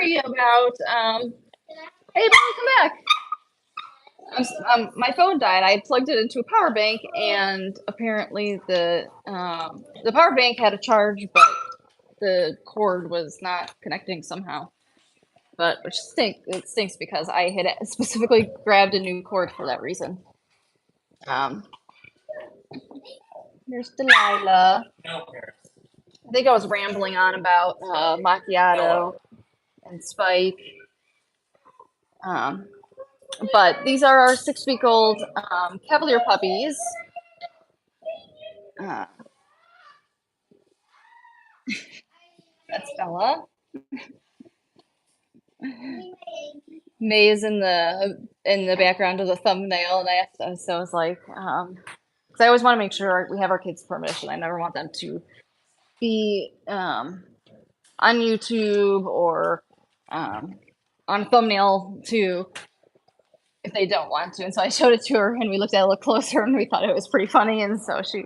sorry about, hey, Molly, come back. My phone died. I plugged it into a power bank, and apparently the power bank had a charge, but the cord was not connecting somehow. But it stinks because I had specifically grabbed a new cord for that reason. There's Delilah. I think I was rambling on about macchiato and Spike. But these are our 6-week-old Cavalier puppies. That's Bella. May is in the background of the thumbnail, and I was like, because I always want to make sure we have our kids' permission. I never want them to be on YouTube or on a thumbnail too if they don't want to. And so I showed it to her, and we looked at it a little closer, and we thought it was pretty funny, and so she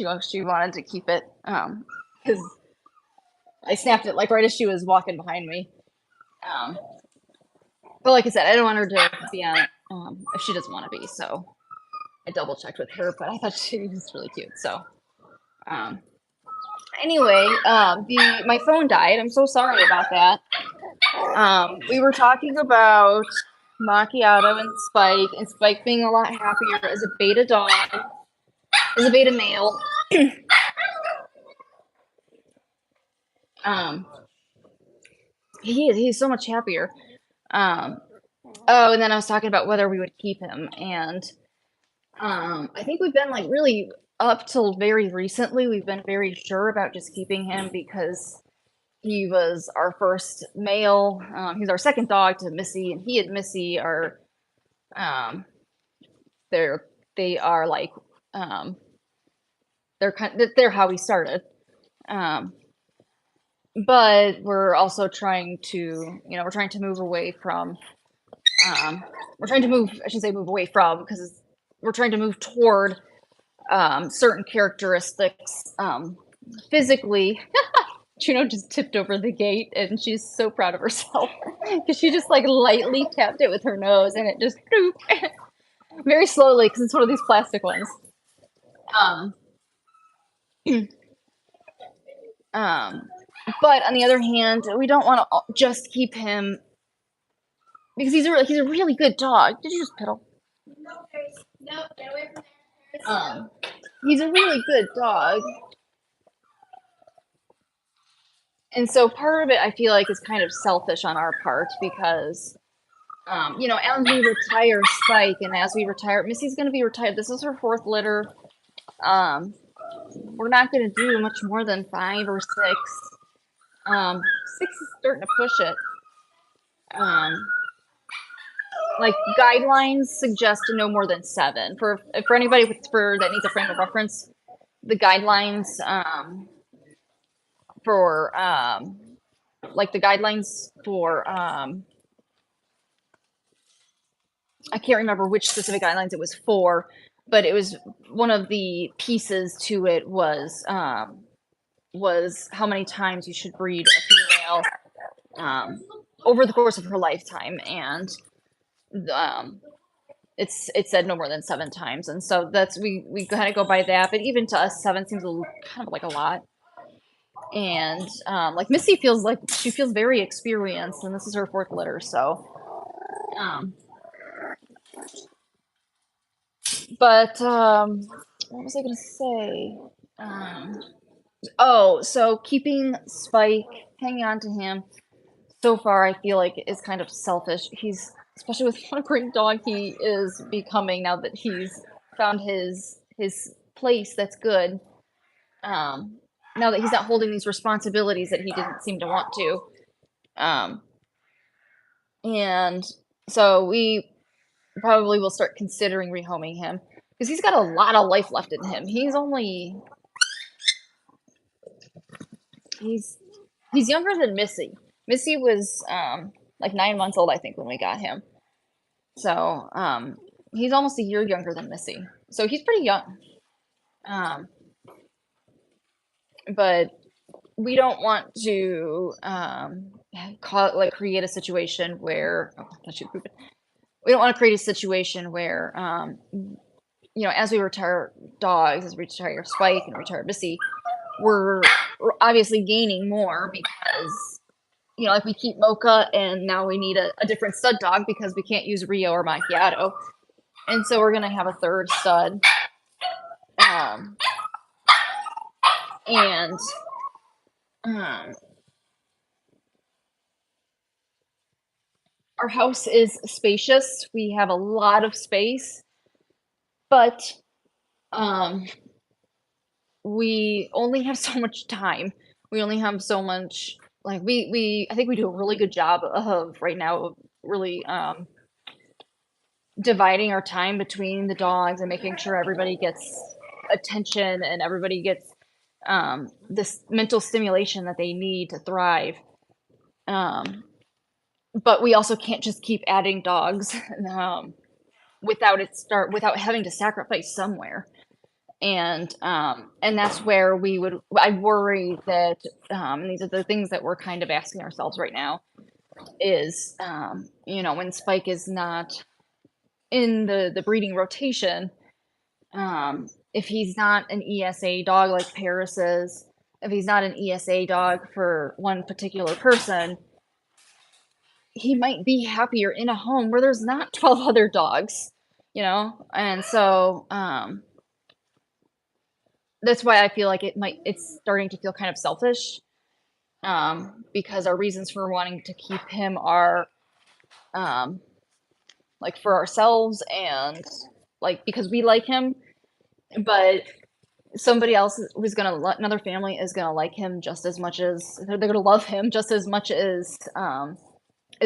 wanted to keep it because I snapped it like right as she was walking behind me. But like I said, I don't want her to be on if she doesn't want to be. So I double checked with her, but I thought she was really cute. So anyway, my phone died. I'm so sorry about that. We were talking about Macchiato and Spike being a lot happier as a beta dog, as a beta male. He's so much happier. Oh, and then I was talking about whether we would keep him, and I think we've been like really up till very recently, we've been very sure about just keeping him because he was our first male. He's our second dog to Missy, and he and Missy are they are like they're how we started. But we're also trying to, move away from, I shouldn't say move away from, because we're trying to move toward certain characteristics physically. Juno just tipped over the gate, and she's so proud of herself because she just like lightly tapped it with her nose, and it just very slowly because it's one of these plastic ones. But on the other hand, we don't want to just keep him because he's a really good dog. Did you just piddle? No, get away from there. He's a really good dog. And so part of it, I feel like, is kind of selfish on our part because, as we retire Spike and as we retire, Missy's going to be retired. This is her 4th litter. We're not going to do much more than 5 or 6. 6 is starting to push it. Like guidelines suggest no more than 7. For anybody that needs a frame of reference, the guidelines for I can't remember which specific guidelines it was for, but it was one of the pieces to it was how many times you should breed a female over the course of her lifetime, and it said no more than 7 times, and so that's we kind of go by that. But even to us, 7 seems kind of like a lot. And like Missy feels very experienced, and this is her 4th litter, so but what was I gonna say? So keeping Spike, hanging on to him so far, I feel like is kind of selfish. He's, especially with what a great dog he is becoming now that he's found his place that's good. Now that he's not holding these responsibilities that he didn't seem to want to. And so we probably will start considering rehoming him because he's got a lot of life left in him. He's younger than Missy. Missy was like 9 months old, I think, when we got him. So he's almost a year younger than Missy. So he's pretty young. But we don't want to create a situation where we don't want to create a situation where as we retire dogs, as we retire Spike and retire Missy, we're obviously gaining more because like we keep Mocha and now we need a different stud dog because we can't use Rio or Macchiato, and so we're gonna have a third stud. And our house is spacious. We have a lot of space, but we only have so much time. We only have so much. Like I think we do a really good job of right now of really dividing our time between the dogs and making sure everybody gets attention and everybody gets this mental stimulation that they need to thrive. But we also can't just keep adding dogs without having to sacrifice somewhere. And that's where I worry that, and these are the things that we're kind of asking ourselves right now is, when Spike is not in the breeding rotation, if he's not an ESA dog like Paris is, if he's not an ESA dog for one particular person, he might be happier in a home where there's not 12 other dogs, and so that's why I feel like it's starting to feel kind of selfish, because our reasons for wanting to keep him are like for ourselves and like because we like him, but somebody else who's another family is gonna like him just as much as they're gonna love him just as much as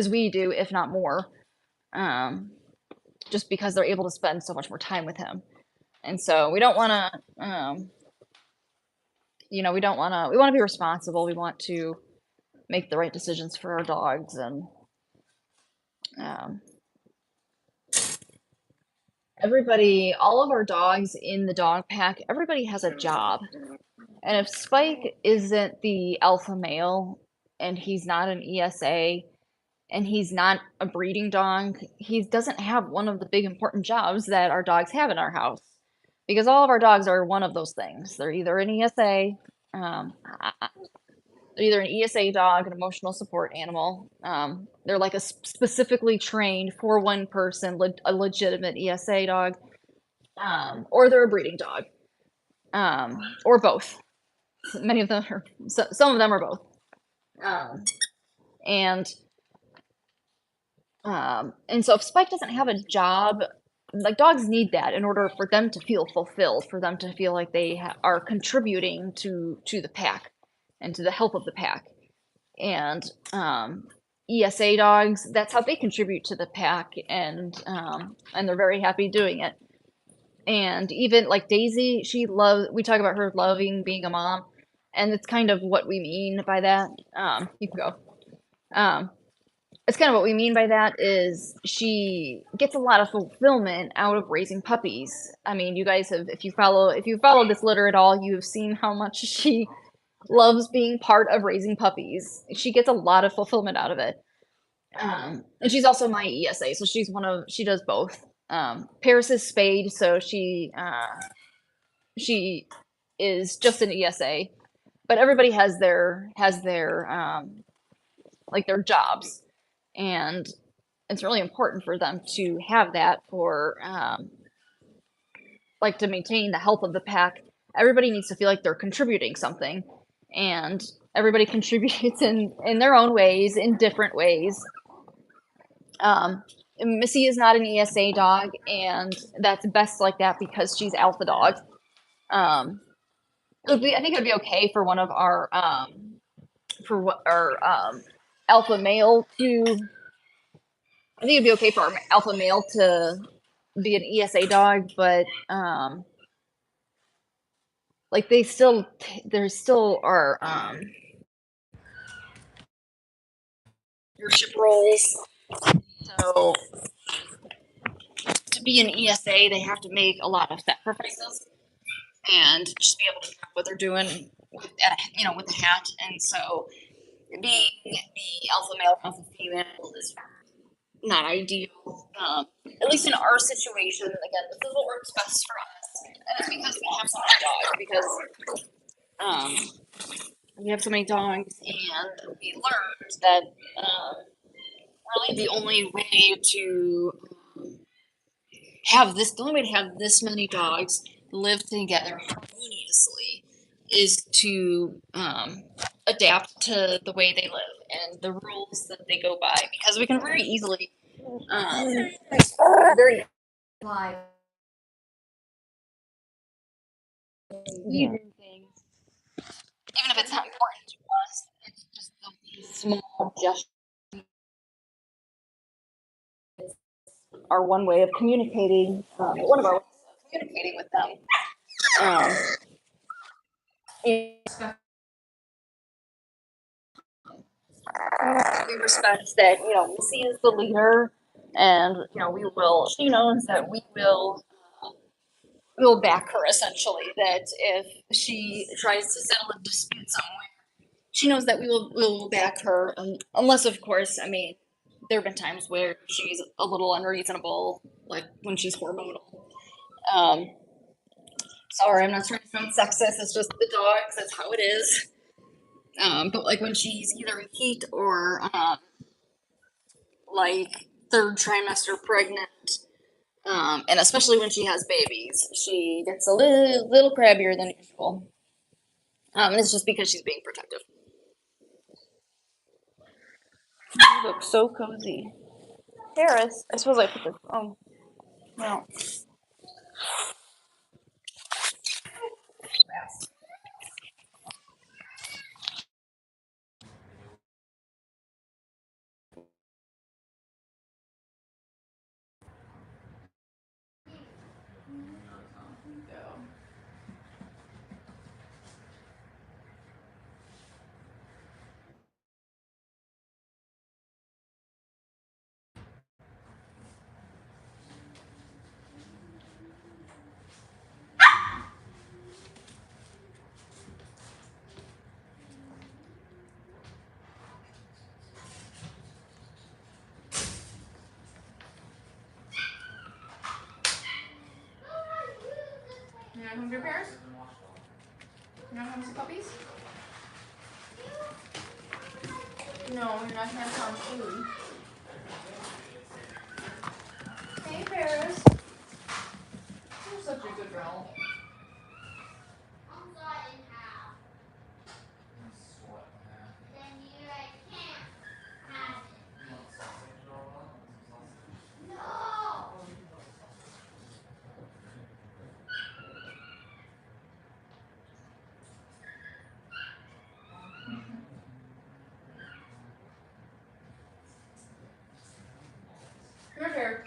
we do, if not more, just because they're able to spend so much more time with him. And so we don't want to, we want to be responsible. We want to make the right decisions for our dogs. And all of our dogs in the dog pack, everybody has a job. And if Spike isn't the alpha male and he's not an ESA and he's not a breeding dog, he doesn't have one of the big important jobs that our dogs have in our house. Because all of our dogs are one of those things. They're either an ESA, dog, an emotional support animal. They're like a specifically trained for one person, a legitimate ESA dog, or they're a breeding dog, or both. Many of them are. Some of them are both. And so if Spike doesn't have a job, like dogs need that in order for them to feel fulfilled, for them to feel like they are contributing to the pack and to the health of the pack. And ESA dogs, that's how they contribute to the pack, and they're very happy doing it. And even like Daisy, we talk about her loving being a mom, and it's kind of what we mean by that. You can go. It's kind of what we mean by that is she gets a lot of fulfillment out of raising puppies. I mean, you guys have, if you follow this litter at all, you have seen how much she loves being part of raising puppies. She gets a lot of fulfillment out of it. And she's also my ESA, so she does both. Paris is spayed, so she is just an ESA, but everybody has their like their jobs. And it's really important for them to have that for, like, to maintain the health of the pack. Everybody needs to feel like they're contributing something, and everybody contributes in their own ways, in different ways. Missy is not an ESA dog, and that's best like that because she's alpha dog. I think it'd be okay for one of our alpha male to. I think it'd be okay for our alpha male to be an ESA dog, but like there still are leadership roles. So to be an ESA, they have to make a lot of sacrifices and just be able to know what they're doing with the hat. And so being the alpha male, alpha female is not ideal. At least in our situation, again, this is what works best for us. And it's because we have so many dogs, because we have so many dogs, and we learned that really the only way to the only way to have this many dogs live together harmoniously is to adapt to the way they live and the rules that they go by, because we can very easily very apply things, even if it's not important to us. It's just the small gestures are one way of communicating. One of our ways of communicating with them. We respect that, Missy is the leader, and she knows that we will back her, essentially. That if she tries to settle a dispute somewhere, she knows that we will back her, unless, of course, I mean, there have been times where she's a little unreasonable, like when she's hormonal. Um, Sorry, I'm not trying to sound sexist. It's just the dogs. That's how it is. But like when she's either in heat or like third trimester pregnant, and especially when she has babies, she gets a little crabbier than usual. And it's just because she's being protective. You look so cozy, Harris. I suppose I put this. Oh no. You not hungry, Paris? You not hungry, puppies? No, you're not hands-on food. Hey, Paris. You're such a good girl. Come here.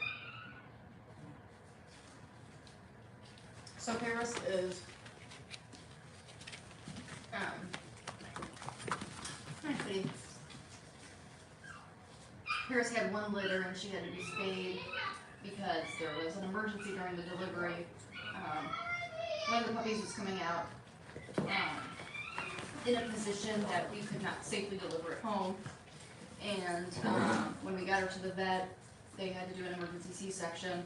So Paris is actually Paris had one litter and she had to be spayed because there was an emergency during the delivery. One of the puppies was coming out in a position that we could not safely deliver at home, and when we got her to the vet, they had to do an emergency C-section,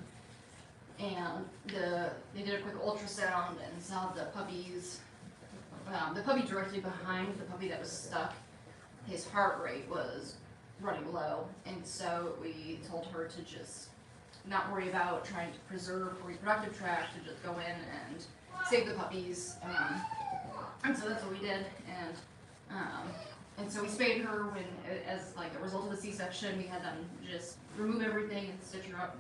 and they did a quick ultrasound and saw the puppy directly behind the puppy that was stuck. His heart rate was running low, and so we told her to just not worry about trying to preserve her reproductive tract, to just go in and save the puppies. And so that's what we did, and so we spayed her as like a result of the C-section. We had them just remove everything and stitch her up,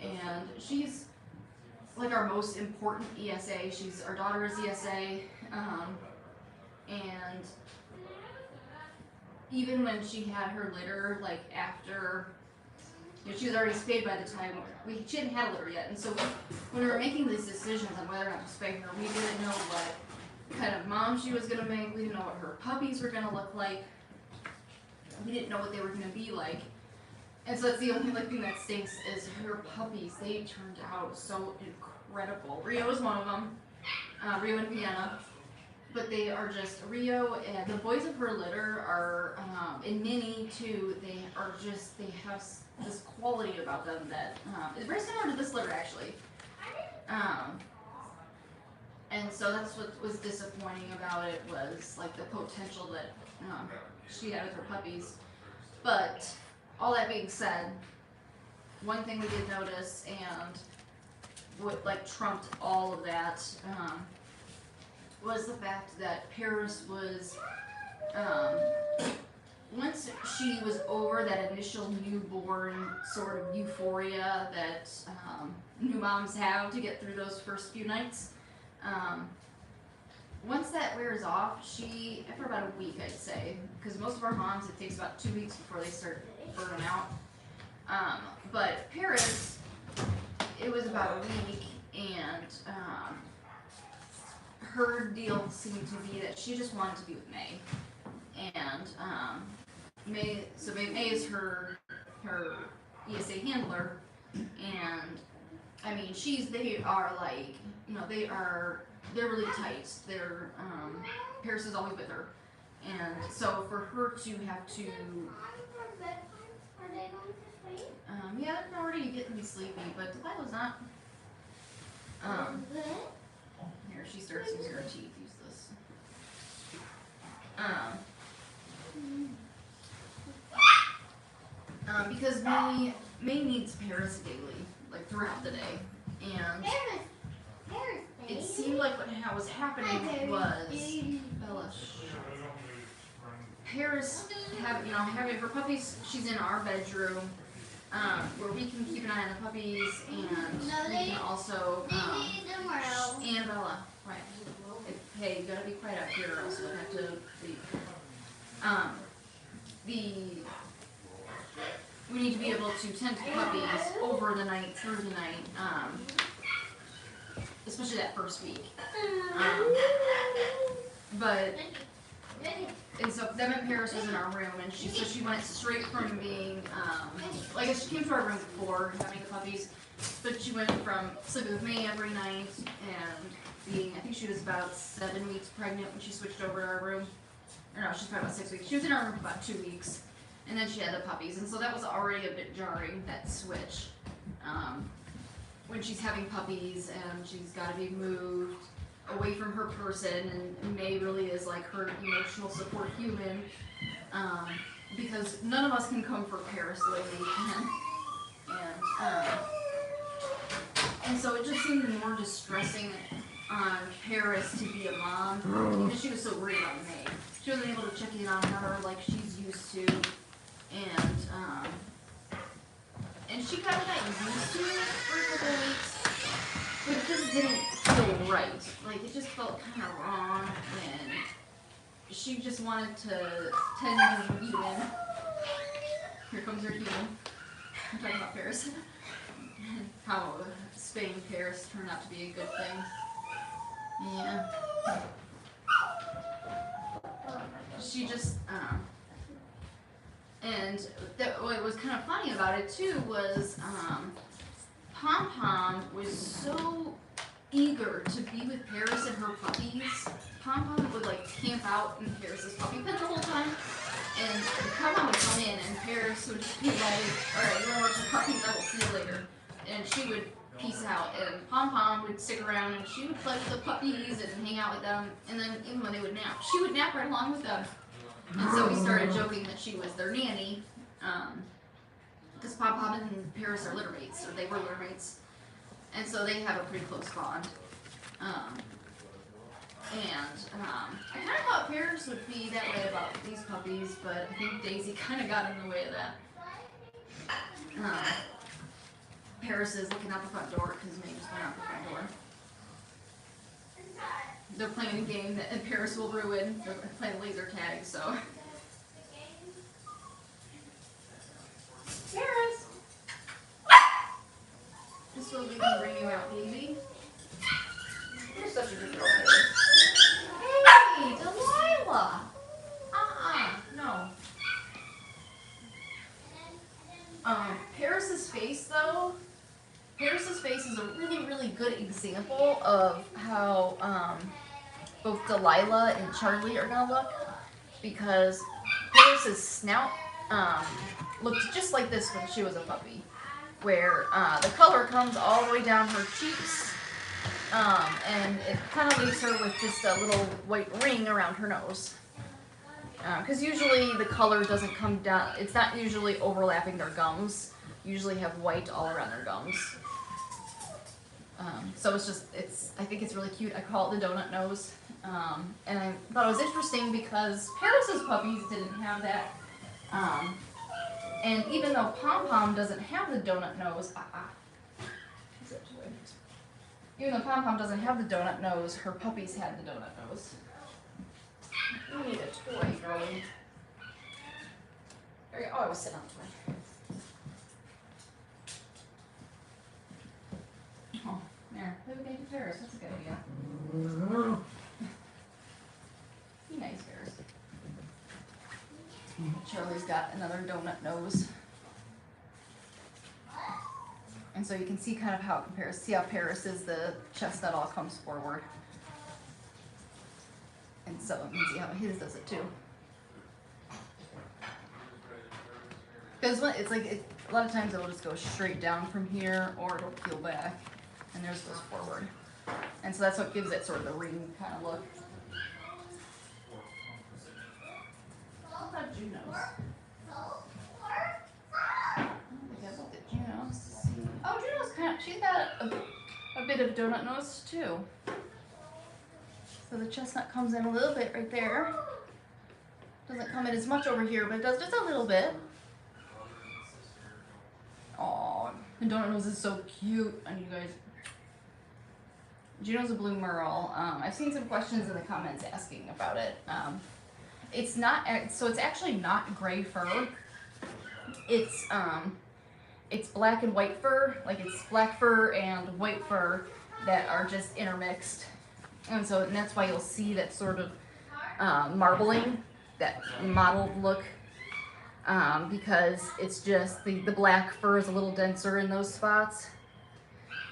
and she's like our most important ESA. Our daughter is ESA, and even when she had her litter, like after, she was already spayed by the time she hadn't had a litter yet, and so when we were making these decisions on whether or not to spay her, we didn't know what kind of mom she was going to make. We didn't know what her puppies were going to look like. We didn't know what they were going to be like. And so that's the only thing that stinks is her puppies. They turned out so incredible. Rio is one of them. Rio and Vienna. but they are just Rio and the boys of her litter are, and Minnie too. They have this quality about them that is very similar to this litter actually. Um, and so that's what was disappointing about it was like the potential that she had with her puppies. But all that being said, one thing we did notice and what like trumped all of that was the fact that Paris was once she was over that initial newborn sort of euphoria that new moms have to get through those first few nights. Once that wears off, she, after about a week, I'd say, because most of our moms, it takes about 2 weeks before they start burning out. But Paris, it was about a week, and her deal seemed to be that she just wanted to be with May. And May is her ESA handler, and I mean they are like, you know, they're really tight. They're Paris is always with her, and so for her to have to yeah, they're already getting sleepy, but Delilah's not. Here she starts using her teeth. Use this. Because May needs Paris daily, like throughout the day, and it seemed like what was happening was Bella. Paris having her puppies. She's in our bedroom, where we can keep an eye on the puppies, and we can also Annabella, right? Hey, you gotta be quiet out here, or else we'll have to leave. We need to be able to tend to puppies over the night, through the night, especially that first week. And so them and Paris was in our room, and she went straight from being, I guess she came to our room before having the puppies, but she went from sleeping with me every night and being, I think she was about 7 weeks pregnant when she switched over to our room. Or no, she's probably about 6 weeks. She was in our room for about 2 weeks, and then she had the puppies, and so that was already a bit jarring, that switch. When she's having puppies and she's got to be moved away from her person, and May really is like her emotional support human, because none of us can come for Paris the way May can, and so it just seemed more distressing on Paris to be a mom, because she was so worried about May. She wasn't able to check in on her like she's used to, and she kind of got used to it for a couple of weeks, but it just didn't feel right. Like, it just felt kind of wrong, and she just wanted to tend to human. Here comes her human. I'm talking about Paris. How spaying Paris turned out to be a good thing. Yeah. She just, and what was kind of funny about it too was Pom Pom was so eager to be with Paris and her puppies. Pom Pom would like camp out in Paris's puppy pen the whole time, and Pom Pom would come in and Paris would just be like, "Alright, you wanna watch the puppies? I will see you later." And she would peace out, and Pom Pom would stick around and she would play with the puppies and hang out with them, and then even when they would nap, she would nap right along with them. And so we started joking that she was their nanny, because Pom Pom and Paris are litter mates, or they were litter mates, and so they have a pretty close bond. I kind of thought Paris would be that way about these puppies, but I think Daisy kind of got in the way of that. Paris is looking out the front door because May just went out the front door. They're playing a game that Paris will ruin. They're playing laser tag, so. Paris! Just so we can bring you out, baby. You're such a good girl, Paris. Hey, Delilah! No. Paris's face, though. Paris's face is a really, really good example of how both Delilah and Charlie are gonna look, because Paris's snout looked just like this when she was a puppy, where the color comes all the way down her cheeks, and it kind of leaves her with just a little white ring around her nose. Because usually the color doesn't come down, it's not usually overlapping their gums. Usually have white all around their gums. So I think it's really cute. I call it the donut nose. And I thought it was interesting because Paris's puppies didn't have that. And even though Pom Pom doesn't have the donut nose, even though Pom Pom doesn't have the donut nose, her puppies had the donut nose. You need a toy, girlie. Oh, I was sitting on the toy. Oh, there. Play with baby Paris. That's a good idea. Be nice, Paris. Charlie's got another donut nose. And so you can see kind of how it compares. See how Paris is the chestnut all comes forward. And so you can see how his does it too. Because it's like, a lot of times it will just go straight down from here, or it'll peel back, and theirs goes forward. And so that's what gives it sort of the ring kind of look. What about Juno's? I think I looked at Juno's to see. Oh, Juno's she's got a bit of donut nose too. So the chestnut comes in a little bit right there. Doesn't come in as much over here, but it does just a little bit. Aw, the donut nose is so cute. I need you guys. Juno's a blue merle. I've seen some questions in the comments asking about it. It's actually not gray fur. It's black and white fur. Like it's black fur and white fur that are just intermixed. And that's why you'll see that sort of marbling, that mottled look, because it's just the black fur is a little denser in those spots.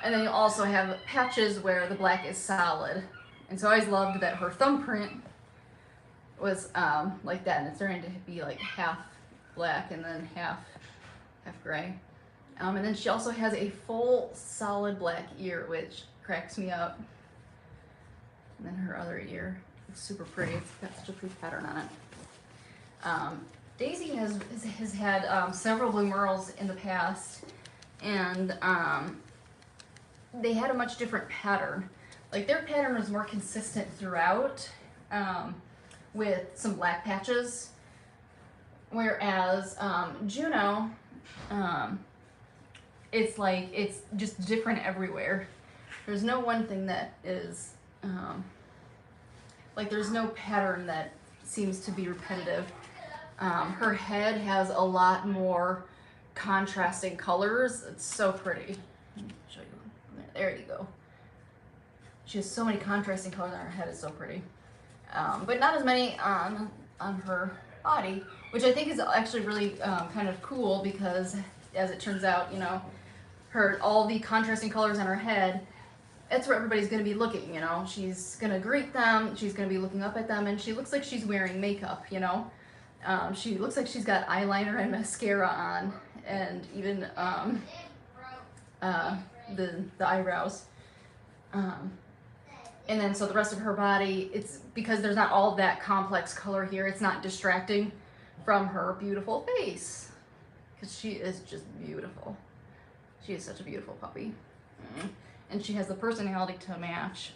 And then you also have patches where the black is solid. And so I always loved that her thumbprint was like that, and it's starting to be like half black and then half gray. And then she also has a full solid black ear, which cracks me up. And then her other ear is super pretty. It's got such a pretty pattern on it. Daisy has had several blue merles in the past, and they had a much different pattern. Like their pattern was more consistent throughout, with some black patches, whereas Juno, it's just different everywhere. There's no one thing that is like there's no pattern that seems to be repetitive. Her head has a lot more contrasting colors. It's so pretty. Let me show you. There you go. She has so many contrasting colors on her head. It's so pretty. But not as many on her body, which I think is actually really kind of cool, because as it turns out, you know, all the contrasting colors on her head, that's where everybody's going to be looking, you know. She's going to greet them, she's going to be looking up at them, and she looks like she's wearing makeup, you know. She looks like she's got eyeliner and mascara on, and even the eyebrows. And then so the rest of her body, it's because there's not all that complex color here, it's not distracting from her beautiful face, because she is just beautiful. She is such a beautiful puppy. And she has the personality to match.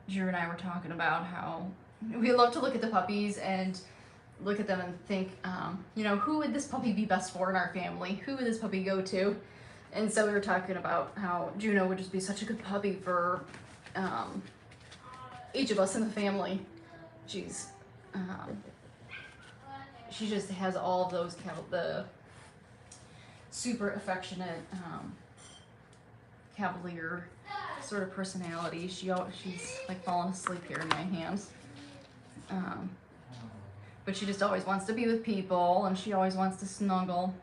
Drew and I were talking about how we love to look at the puppies and look at them and think, you know, who would this puppy be best for in our family? Who would this puppy go to? And so we were talking about how Juno would just be such a good puppy for each of us in the family. She just has all of those the super affectionate Cavalier sort of personality. She's like falling asleep here in my hands. But she just always wants to be with people, and she always wants to snuggle.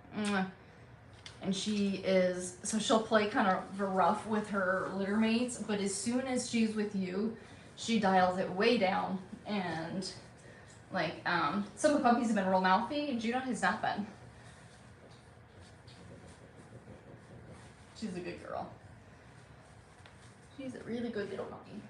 and she'll play kind of rough with her litter mates, but as soon as she's with you, she dials it way down. And like some of the puppies have been real mouthy, and Juno has not been. She's a good girl. She's a really good little puppy.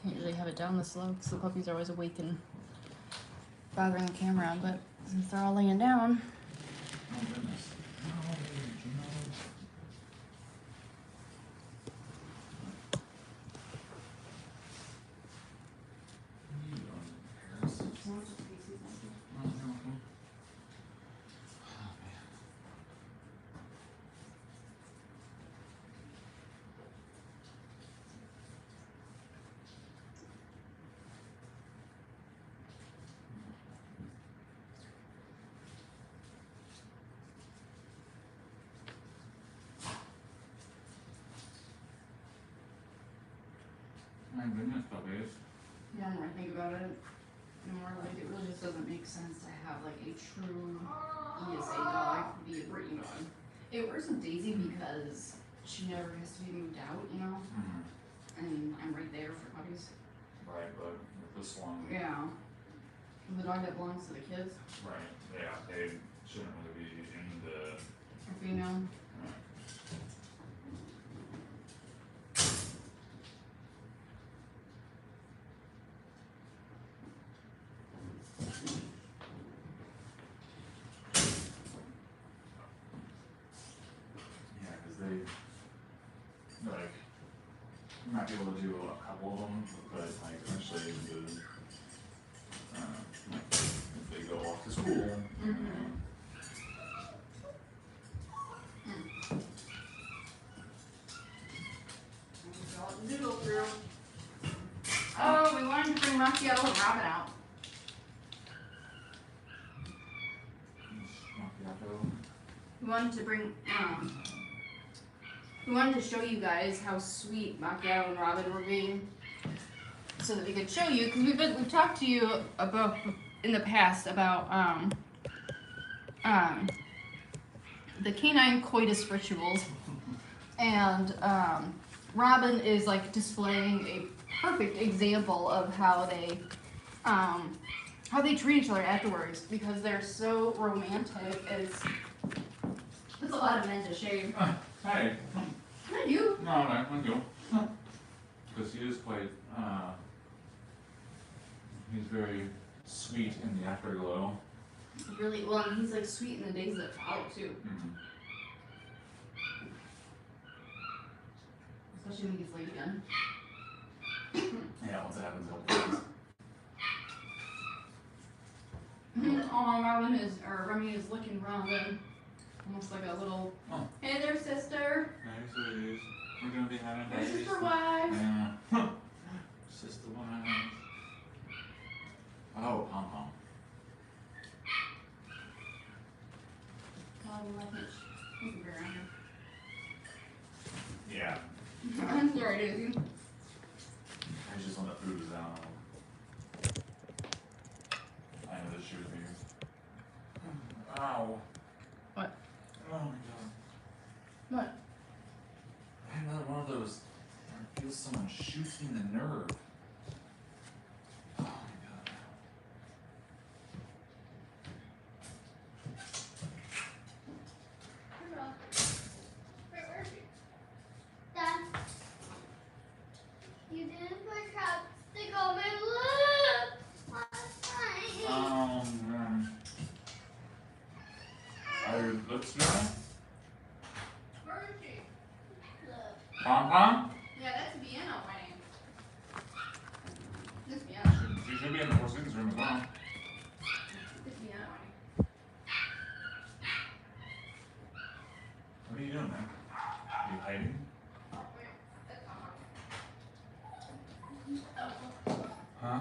Can't usually have it down this low because the puppies are always awake and bothering the camera, but since they're all laying down. Oh goodness. No, Juno. What are you doing, Paris? Oh, no. Oh, man. My goodness, puppies. Yeah, the more I think about it, the more like it really just doesn't make sense to have like a true ESA dog be a breeding dog. It works with Daisy because she never has to be moved out, you know? And I'm right there for puppies. Right, but with this one, Yeah. The dog that belongs to the kids, right, yeah, they shouldn't really be in the, if you know. yeah, because they, like, you might be able to do a couple of them, but like eventually like, if they go off to school, Doodle through. Oh, we wanted to bring Macchiato and Robin out. We wanted to bring, we wanted to show you guys how sweet Macchiato and Robin were being, so that we could show you, because we've talked to you about in the past about the canine coitus rituals, and Robin is like displaying a perfect example of how they treat each other afterwards, because they're so romantic. It's a lot of men to shave. Hey. Not you. No, I'm good. Because he is quite, he's very sweet in the afterglow. Really, well, and he's like sweet in the days that follow too. Especially when he's late again. Yeah, once it happens, he'll freeze. Oh, Remy is looking Robin. Almost like a little, hey there, sister. Hey, sweeties. We're gonna be having Hey, babies. sister wife. Yeah. Sister wife. Oh, Pom Pom. Yeah. I'm sorry, Daisy. I just want to ooze out. I know this shoe is weird. Ow. What? Oh my god. What? I had another one of those. I feel someone shoots me in the nerve. Oh my god. Where is she? Dad, you didn't put chapstick on my lips last night. Man. Pom Pom? Yeah, that's Vienna Wayne. This Vienna. She should be in the Four Seasons room as well. This Vienna Wayne. What are you doing, man? Are you hiding? Huh?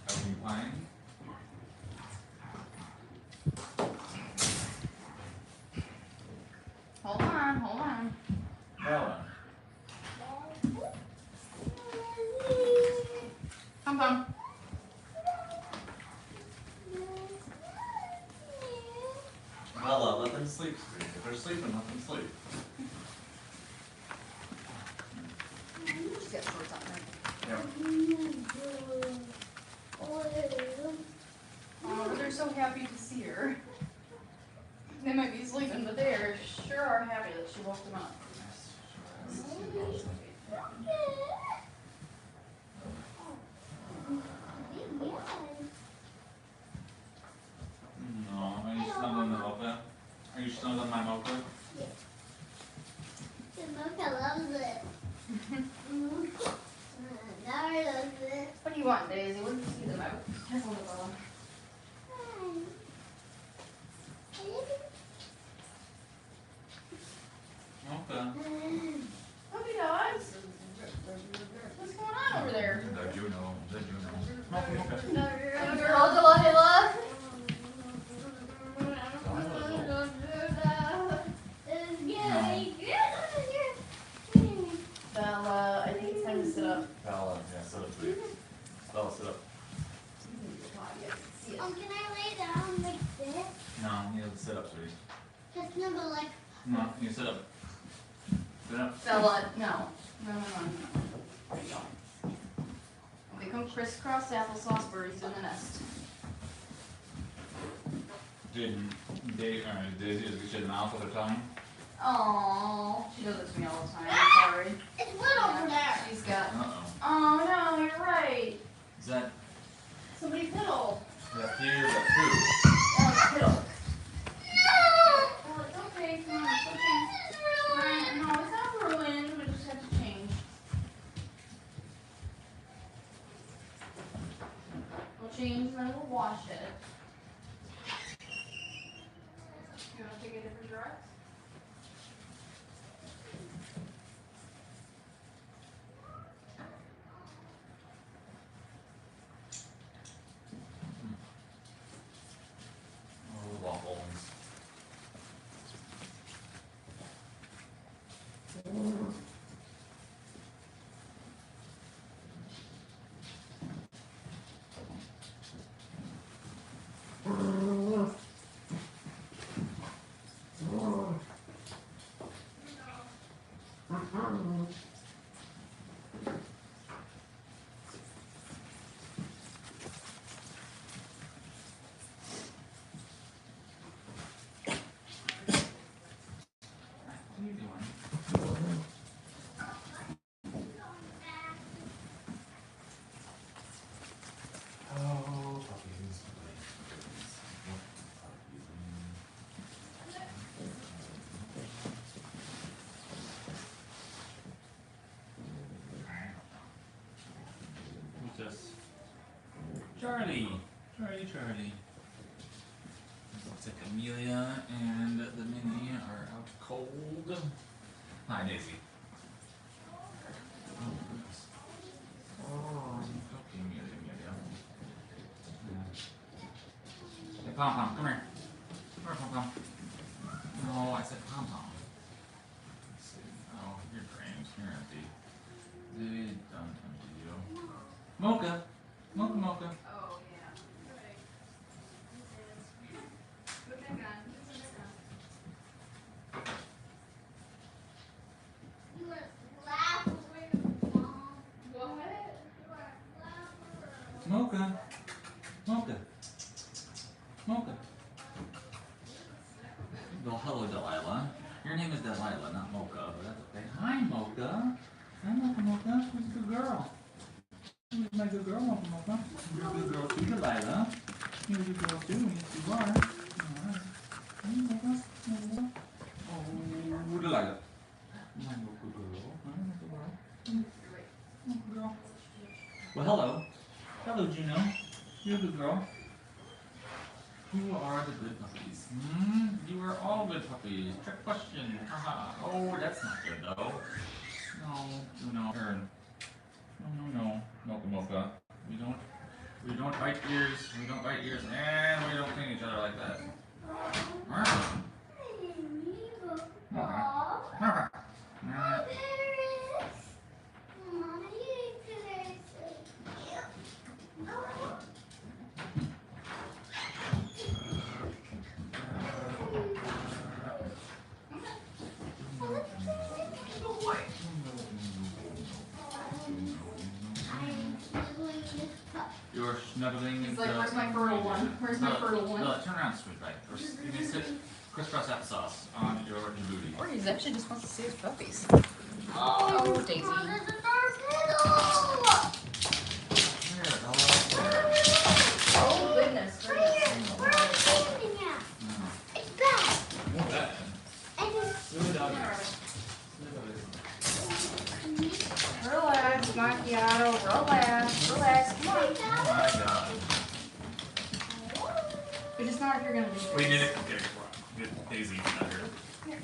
Are you playing? Hold on, hold on. Bella. Pom Pom. Bella, let them sleep, sweetie. If they're sleeping, let them sleep. She's got shorts on her. Yep. Oh, they're so happy to see her. They might be sleeping, but they are sure are happy that she woke them up. No, are you snuggling the Mocha? Are you snuggling my Mocha? The Mocha loves it. Nara loves it. What do you want, Daisy? What did you see them out? Careful with Bella. Mocha. Puppy dogs. What's going on over there? The Juno. The Juno. Mocha, Mocha. Little girl, Delilah. Bella, I think it's time to sit up. Bella, yeah, sit up, sweetie. Bella, sit up. Can I lay down like this? No, you have to sit up, sweetie. Just number like. No, you sit up. Sit up. Bella, no. No. There you go. Okay, come crisscross applesauce birdies in the nest. Daisy just get an mouth with her tongue? Oh, she does it to me all the time. I'm sorry. It's one over there. She's got. Uh-oh. Oh no, you're right. Is that Somebody piddled. here, that poo? Oh, it's piddled. Oh, it's okay. Come on, it's okay. No, it's not ruined. We just have to change. We'll change and then we'll wash it. You want to take a different direction? Oh, waffles. What are you doing? Oh, puppies. Who's this? Charlie. Charlie. This looks like Amelia and the Minnie are out cold. Hi, Daisy. Oh, goodness. Oh, okay, Amelia. Hey, Pom Pom, come here. Come here, Pom Pom. No, I said Pom Pom. Let's see. Oh, you're drained. You're empty. They done empty you. Mocha. Mocha. Oh, yeah. Okay. Put it back on. Put it back on. You were laugh over your mom. What? You were laugh over. Mocha. Well, hello, Delilah. Your name is Delilah, not Mocha, but that's okay. Hi, Mocha. Hi, Mocha. Who's a good girl? Who's my good girl, Mocha? You're a good girl too, Delilah. You're a good girl too. Yes, you are. Alright. Hey, Mocha. Oh, Delilah. Well, hello. Hello, Juno. You're a good girl. Who are the good puppies? You are all good puppies. Trick question. Haha. Oh, that's not good though. No, Juno. Turn. No. Mocha. We don't bite ears. We don't bite ears, and we don't clean each other like that. Mocha. You're snuggling. He's like, where's my fertile one? Where's my fertile one? Turn around, sweet bite. Give me a sit. Crisscross applesauce on your booty. Or he actually just wants to see his puppies. Oh, Daisy. Oh, goodness. Relax, macchiato. Relax. Come on. Oh my god. But it's not if you're gonna do this. We did it. Okay, get Daisy out here. Here,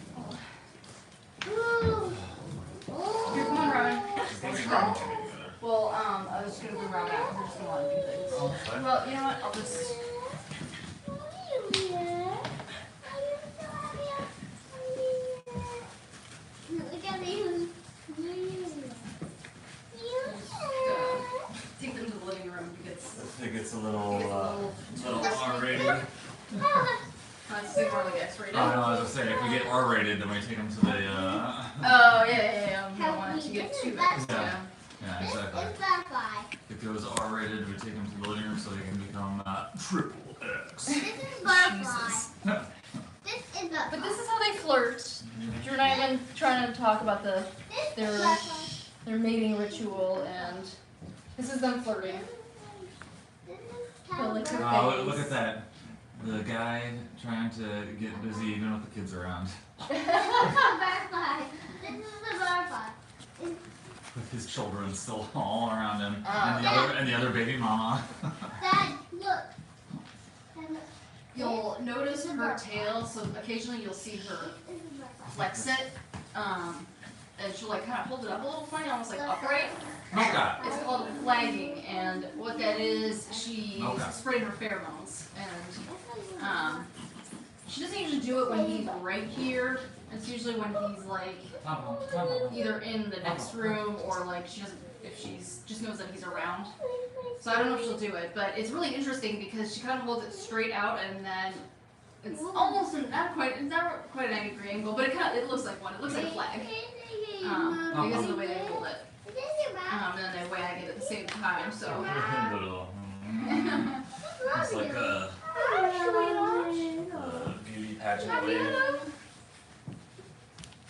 come on, Robin. Daisy and Robin can be together. Well, I was gonna bring Robin out. We're just gonna want to do things. Oh, fine. Well, you know what? I'll just. Take them to the living room because I think it's a little R-rated. that's the more like X-rated. Oh, no, I was just saying, if we get R-rated, then we take them to the, Oh, yeah. We don't want it to get too X. Yeah. Yeah, exactly. If it was R-rated, we'd take them to the living room so they can become triple X. This is butterfly. No. This is butterfly. But this is how they flirt. Drew and I have been trying to talk about This their is butterfly. their mating ritual, and this is them flirting. This is Well, like cowbird. Oh, look at that. The guy trying to get busy even with the kids around. This is butterfly. This is the butterfly. With his children still all around him. Oh. And the other baby mama. Dad, look. Dad, look. You'll notice her tail, so occasionally you'll see her This is butterfly. flex it, and she'll like kind of hold it up a little funny, almost like upright. Mocha. It's called flagging, and what that is, she's Okay. spraying her pheromones, and she doesn't usually do it when he's right here. It's usually when he's like either in the next room or like she doesn't, if she's just knows that he's around. So I don't know if she'll do it, but it's really interesting because she kind of holds it straight out and then it's almost not quite an 90-degree angle, but it looks like one. It looks like a flag because of the way they hold it. And then they wag it at the same time. So Little. It's like a beauty pageant wig.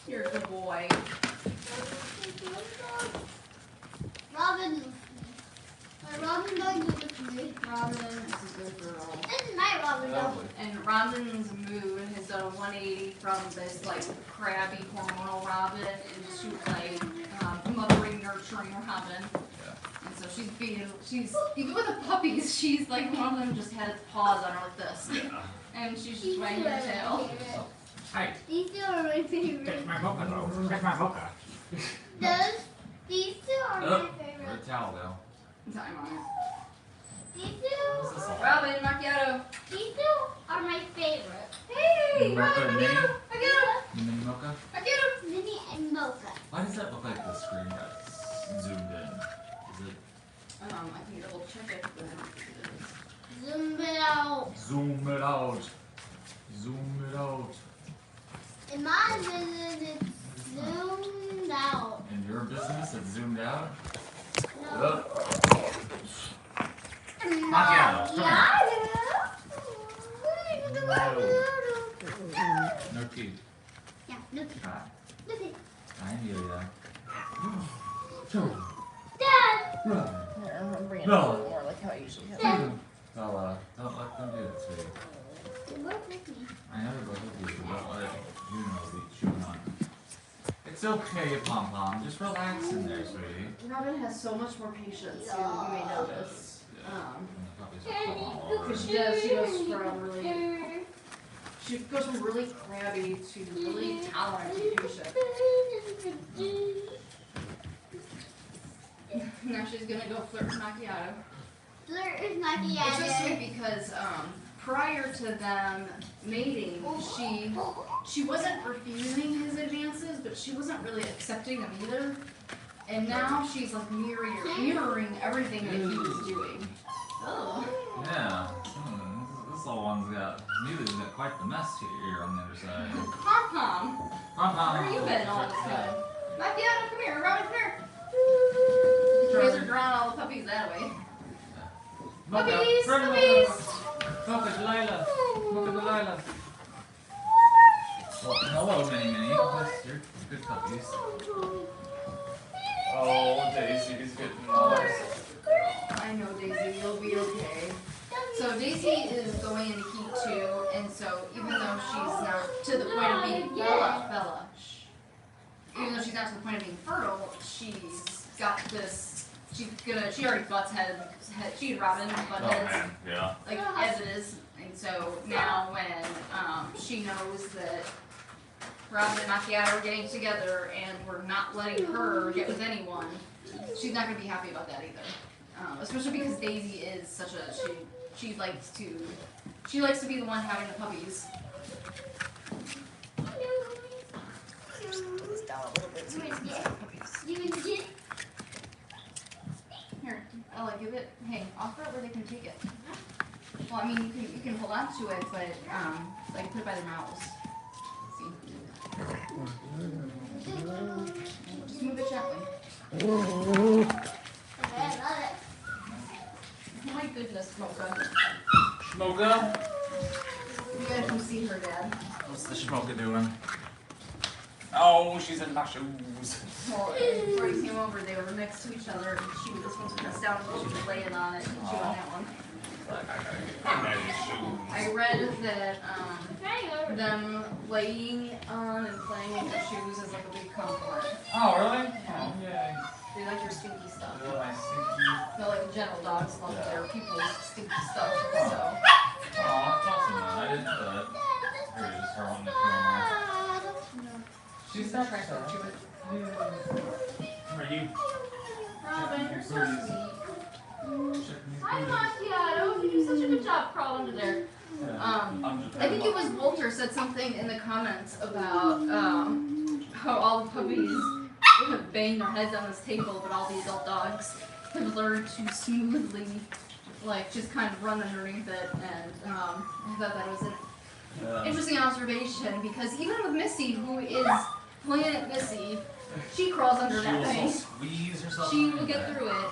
you're a good boy. Robin. Robin don't do this to me. Robin is a good girl. This is my Robin dog. And Robin's mood has done a 180 from this like crabby hormonal Robin into like mothering, nurturing Robin. And so she's even with the puppies, she's like one of them just had its paws on her like this, Yeah. and she's just wagging her tail. Hi. These two are my favorite. Take my mocha though. Take my mocha. These two are my Or a favorite. towel though. Time on it. These two. What's this all? Robin, macchiato. These two are my favorite. Hey, Mocha Robin, and Minnie? I get him. Minnie mocha? I get him. Minnie and Mocha. Why does that look like the screen got zoomed in? Is it I can double check it. But Zoom it out. zoom it out? Zoom it out. In my business, it's zoomed out. In your business, it's zoomed out? No. Macchiato, come No key. Yeah, look. Hi. Look it. Hi, Amelia. Dad! I'm bringing it No. more like how I usually have. Dad! Bella, don't let them do that to you. Work with me. I never go with you, but don't let Juno be chewing on you. It's okay, Pom Pom. Just relax in there, sweetie. Robin has so much more patience. You may notice. Because She does. She goes from really. She goes from really crabby to really tolerant and patient. Now she's gonna go flirt with macchiato. Flirt with It's just macchiato. sweet because prior to them mating, she wasn't refusing his advances, but she wasn't really accepting them either. And now she's like mirroring everything that he was doing. Oh. Yeah. This little one's got, Amelia's got quite the mess here on the other side. Pom Pom. Pom Pom. Where you been all this time? Macchiato, come here. Robin, come here. You guys are drawing all the puppies that way. Mocha. Puppies, Run, puppies. Mocha, Delilah. Mocha, Delilah. Well, hello, Minnie. You're good puppies. Oh, Daisy's getting lost. I know, Daisy. You'll be okay. So Daisy is going into heat too, and so even though she's not to the point of being Bella, shh. Even though she's not to the point of being fertile, she's got this. She already butts heads. She and Robin butt heads. man. Yeah. Like as it is, and so now when she knows that Robin and Macchiato are getting together and we're not letting her get with anyone, she's not gonna be happy about that either. Especially because Daisy is such a she likes to be the one having the puppies. This down a little bit so we can get the puppies. Here, Ella, give it. Hey, offer it where they can take it. Well, I mean, you can hold on to it, but like put it by their mouths. See? Just move it gently. Oh my goodness, Mocha. Mocha? You gotta come see her, Dad. What's the Schmoka doing? Oh, she's in my shoes. Well, before you came over, they were next to each other, and this one's pressed down, and she was laying on it, and she on that one. I read that them laying on and playing in your shoes is like a big compliment. Oh, really? Oh, yay. They like your stinky stuff. Really nice, stinky. No, like in general, dogs love their people's stinky stuff, so. Oh, that's awesome, man. I didn't know that. Here, just her on the camera. She's attracted to it. Where are you? Robin, you're so sweet. Checking these Hi, booties. Macchiato. You do such a good job crawling under there. Yeah. I'm just I think it was Walter said something in the comments about how all the puppies have banged their heads on this table, but all the adult dogs have learned to smoothly, like, just kind of run underneath it. And I thought that was an interesting observation because even with Missy, who is Planet Missy, she crawls under that She thing. will squeeze herself. She will get through it,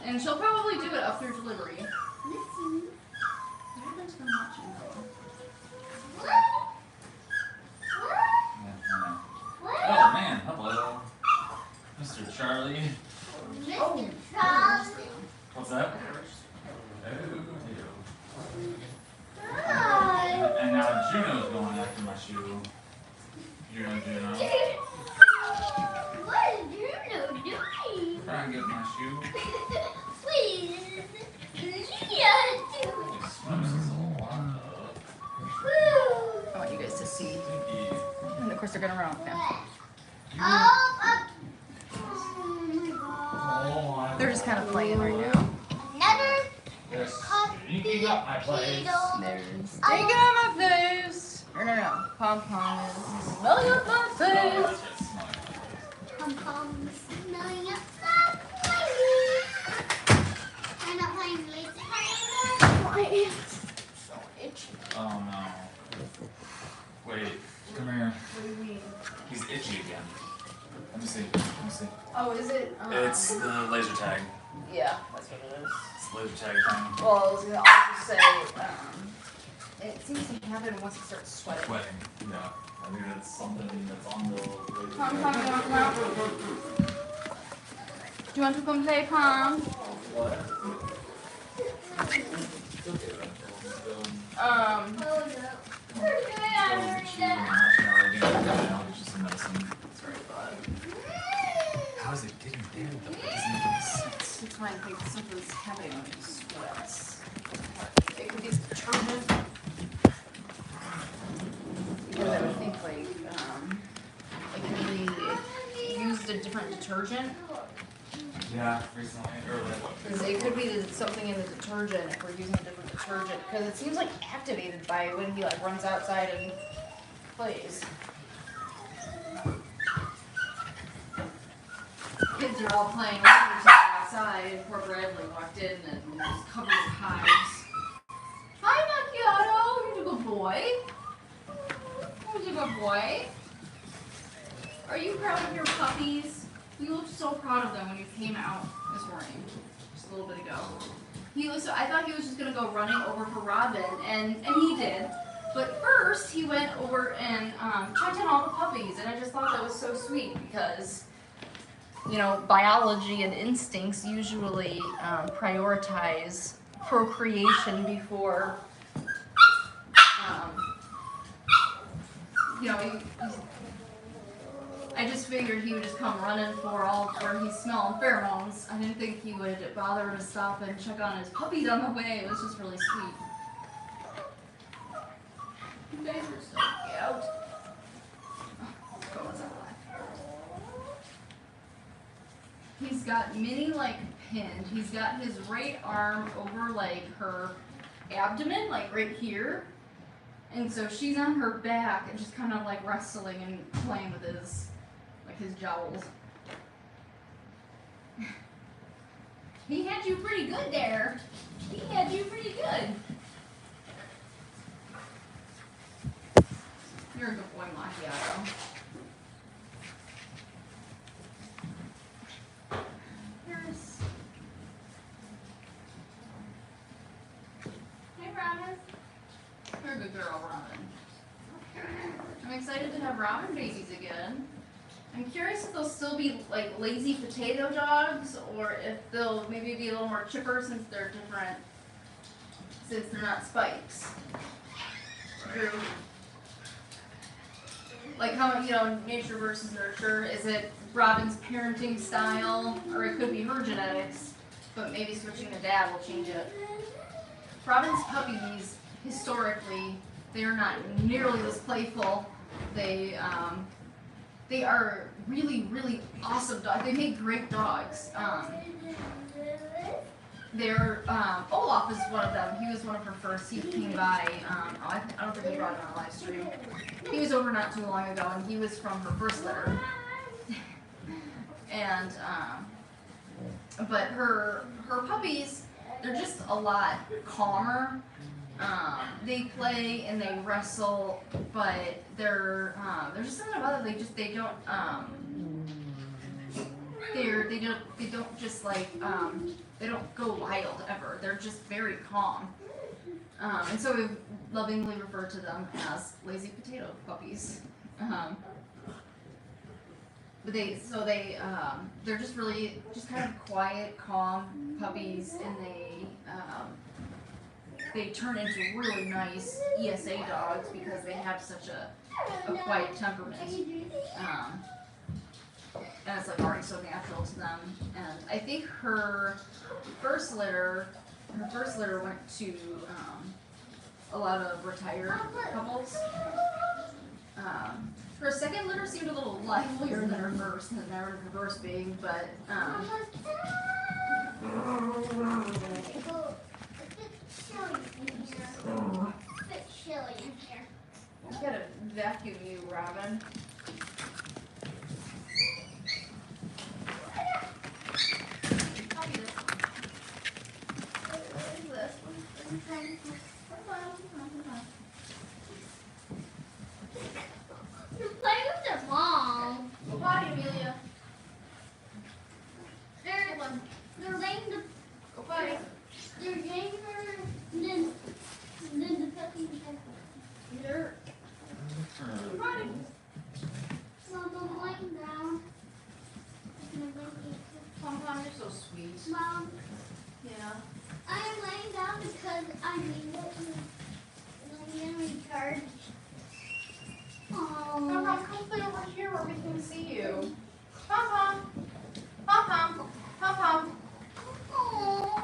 and she'll probably do it up through delivery. Everyone's been watching though. Oh man, hello, Mr. Charlie. Mr. Charles. What's that? Hi. And now Juno's going after my shoe. Juno. What is Juno doing? Try and get my shoe. Please. Leah, do Swims this whole lot up. I want you guys to see. Stinky. And of course they're gonna run off now. Oh my god. Oh my. They're just kind of playing right now. Another Yes. Sneaking up my place. There's taking on my face. No. Pom Pom is smelling up my face. pom-pom smelling up the I'm not playing lazy. My hands so itchy. Oh no. Wait, come here. What do you mean? He's itchy again. Let me see. Oh, is it? It's the laser tag. Yeah, that's what it is. It's the laser tag thing. Well, I was gonna also say, it seems to happen once it starts sweating. Sweating. Yeah. I think that's something that's on the laser Pom, tag. Pom, you wanna come out? Do you want to come play, Pom? What? Oh no. Go get you in the hospital again. I'll get you some medicine. Sorry, Bob. is happening when he sweats. It could be detergent. Because I would think like they used a different detergent. Yeah, recently, or like what? Because it could be something in the detergent if we're using a different detergent. Because it seems like activated by when he like runs outside and plays. Kids are all playing outside, and poor Bradley walked in and was covered in hives. Hi, Macchiato. Here's a good boy. Here's a good boy. Are you proud of your puppies? You looked so proud of them when you came out this morning, just a little bit ago. I thought he was just gonna go running over for Robin, and he did. But first, he went over and checked on all the puppies, and I just thought that was so sweet because, you know, biology and instincts usually prioritize procreation before, you know, I just figured he would just come running for all where he's smelling pheromones. I didn't think he would bother to stop and check on his puppies on the way. It was just really sweet. You guys are so cute. He's got Minnie like pinned. He's got his right arm over like her abdomen, like right here. And so she's on her back and just kind of like wrestling and playing with his jowls. He had you pretty good there. He had you pretty good. You're a good boy, Macchiato. Hey, Robin. You're a good girl, Robin. I'm excited to have Robin babies again. I'm curious if they'll still be like lazy potato dogs or if they'll maybe be a little more chipper since they're different, since they're not spikes. Like how, you know, nature versus nurture, is it Robin's parenting style, or it could be her genetics, but maybe switching to dad will change it. Robin's puppies, historically, they are not nearly this playful. They are really, really awesome dogs. They make great dogs. Olaf is one of them. He was one of her first. He came by, I don't think we brought him on a live stream. He was over not too long ago, and he was from her first litter. And, but her puppies, they're just a lot calmer. They play and they wrestle, but there's just something about it. They don't go wild ever. They're just very calm. And so we've lovingly referred to them as lazy potato puppies. But they're just really just kind of quiet, calm puppies, and they turn into really nice ESA dogs because they have such a quiet temperament. And it's like already so natural to them. And I think her first litter went to a lot of retired couples. Her second litter seemed a little livelier than her first, and her first being, but It's a bit chilly in here. I gotta vacuum you, Robin. You're playing with their mom. Go potty, Amelia. They're laying the. Go potty. They're laying her. Then the puppy. Here. Go potty. Mom, I'm laying down. Pom-Pom, you're so sweet. Mom, Yeah. I am laying down because I need it. I'm gonna recharge. Pom-Pom, come play over here where we can see you. Pom-Pom. Pom-Pom. Pom-Pom. Oh.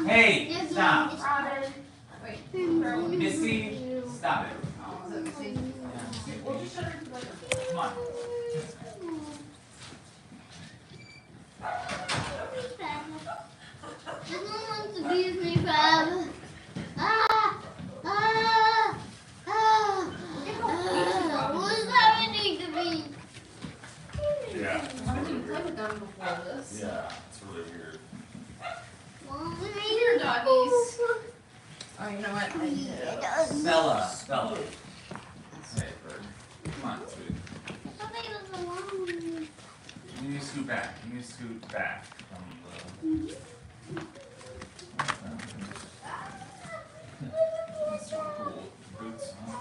Hey, This stop. one is Robin. Wait. Missy, stop it. Oh, is that Missy? Yeah. We'll just shut her later. Come on. This one wants to be with me forever. Ah! Ah! Ah! What's happening to me? Yeah. I haven't even played with them before this. Yeah, it's really weird. Here, doggies. Oh, you know what? I need it. Bella. Hey, bird. Come on, sweetie. You need to scoot back. From the... That's so cool. Boots, huh?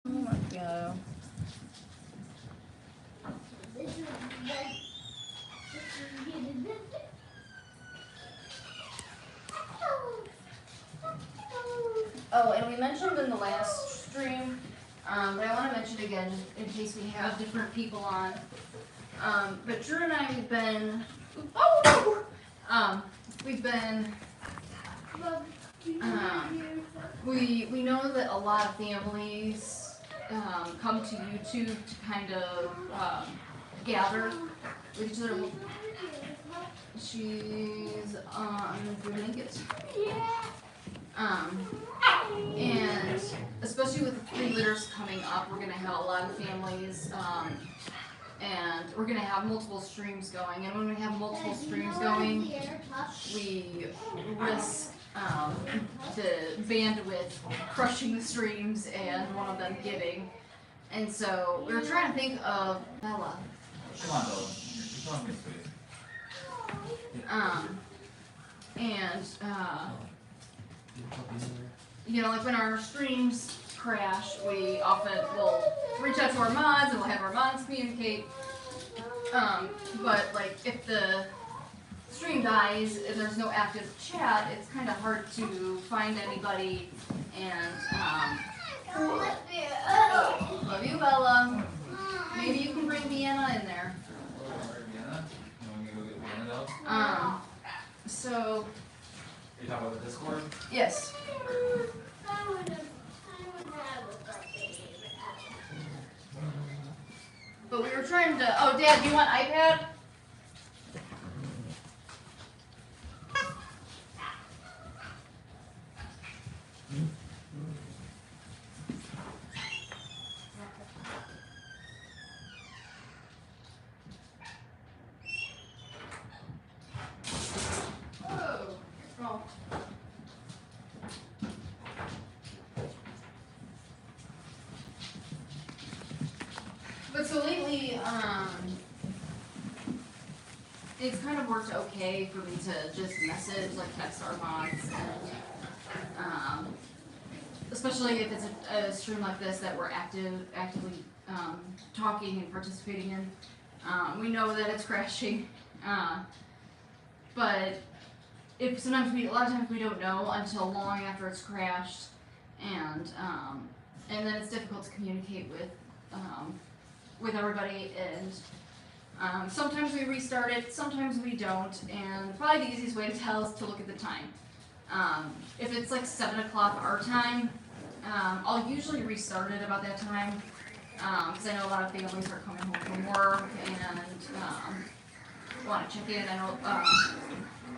Oh my god. Oh, and we mentioned in the last stream, but I want to mention again in case we have different people on. But Drew and I, we know that a lot of families come to YouTube to kind of gather with each other. She's on the blankets. And especially with the 3 litters coming up, we're gonna have a lot of families, and we're gonna have multiple streams going. And when we have multiple streams going, we risk the bandwidth crushing the streams and one of them giving. And so we were trying to think of Bella. Come on, Bella. You're telling me, sweetie. You know, like when our streams crash, we often will reach out to our mods and we'll have our mods communicate. But like if the stream dies and there's no active chat, it's kind of hard to find anybody. And love you, Bella. Maybe you can bring Vienna in there. Vienna? You want me to go get Vienna though? So. You talking about the Discord? Yes. But we were trying to. Oh, Dad, do you want iPad? Oh. But so lately, it's kind of worked okay for me to just message, like text our mods, and especially if it's a stream like this that we're actively talking and participating in. We know that it's crashing, but a lot of times we don't know until long after it's crashed, and then it's difficult to communicate with everybody, and sometimes we restart it, sometimes we don't, and probably the easiest way to tell is to look at the time. If it's like 7 o'clock our time, I'll usually restart it about that time, because I know a lot of families are coming home from work and want to check in. I know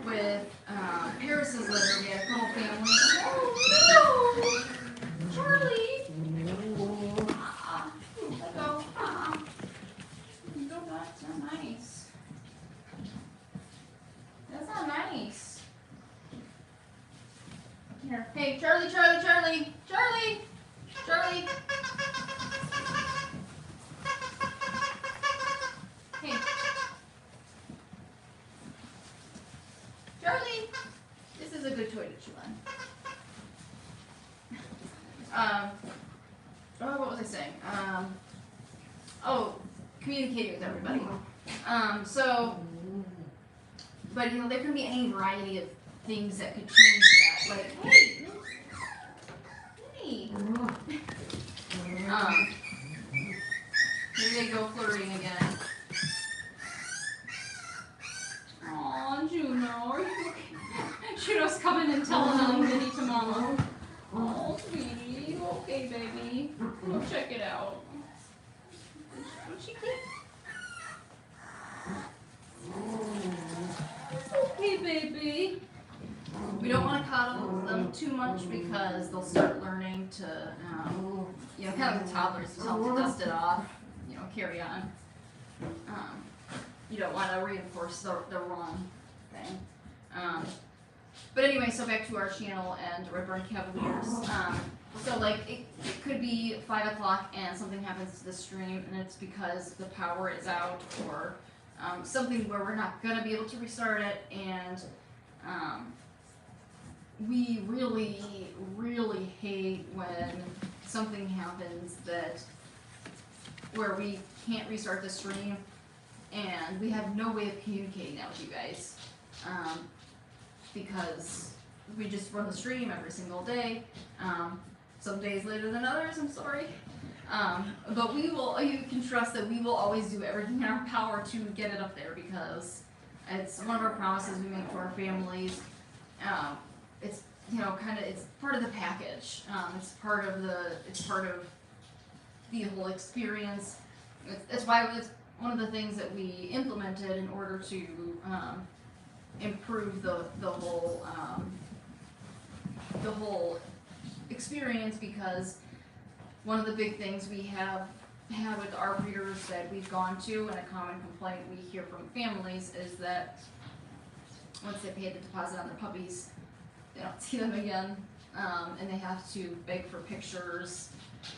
with Paris's litter, we had a couple families. Oh no, Charlie! Let go. No, that's not nice. That's not nice. Here. Hey, Charlie. Hey. Charlie! This is a good toy to chew on. What was I saying? Communicating with everybody. But you know, there can be any variety of things that could change that. Like, hey! Here they go flirting again. Aw, coming and telling on Minnie to Mama. Oh, sweetie. Okay, baby. Go check it out. What's she think? It's okay, baby. We don't want to coddle them too much because they'll start learning to, kind of the toddlers, tell them to dust it off, carry on. You don't want to reinforce the wrong thing. But anyway, so back to our channel and Red Barn Cavaliers. So like it could be 5 o'clock and something happens to the stream and it's because the power is out or something where we're not gonna be able to restart it, and we really, really hate when something happens where we can't restart the stream and we have no way of communicating that with you guys. Because we just run the stream every single day. Some days later than others, I'm sorry. But you can trust that we will always do everything in our power to get it up there because it's one of our promises we make to our families. It's it's part of the package. It's part of the whole experience. It's why it's one of the things that we implemented in order to improve the whole experience, because one of the big things we have had with our breeders that we've gone to, and a common complaint we hear from families, is that once they pay the deposit on their puppies, they don't see them again, and they have to beg for pictures.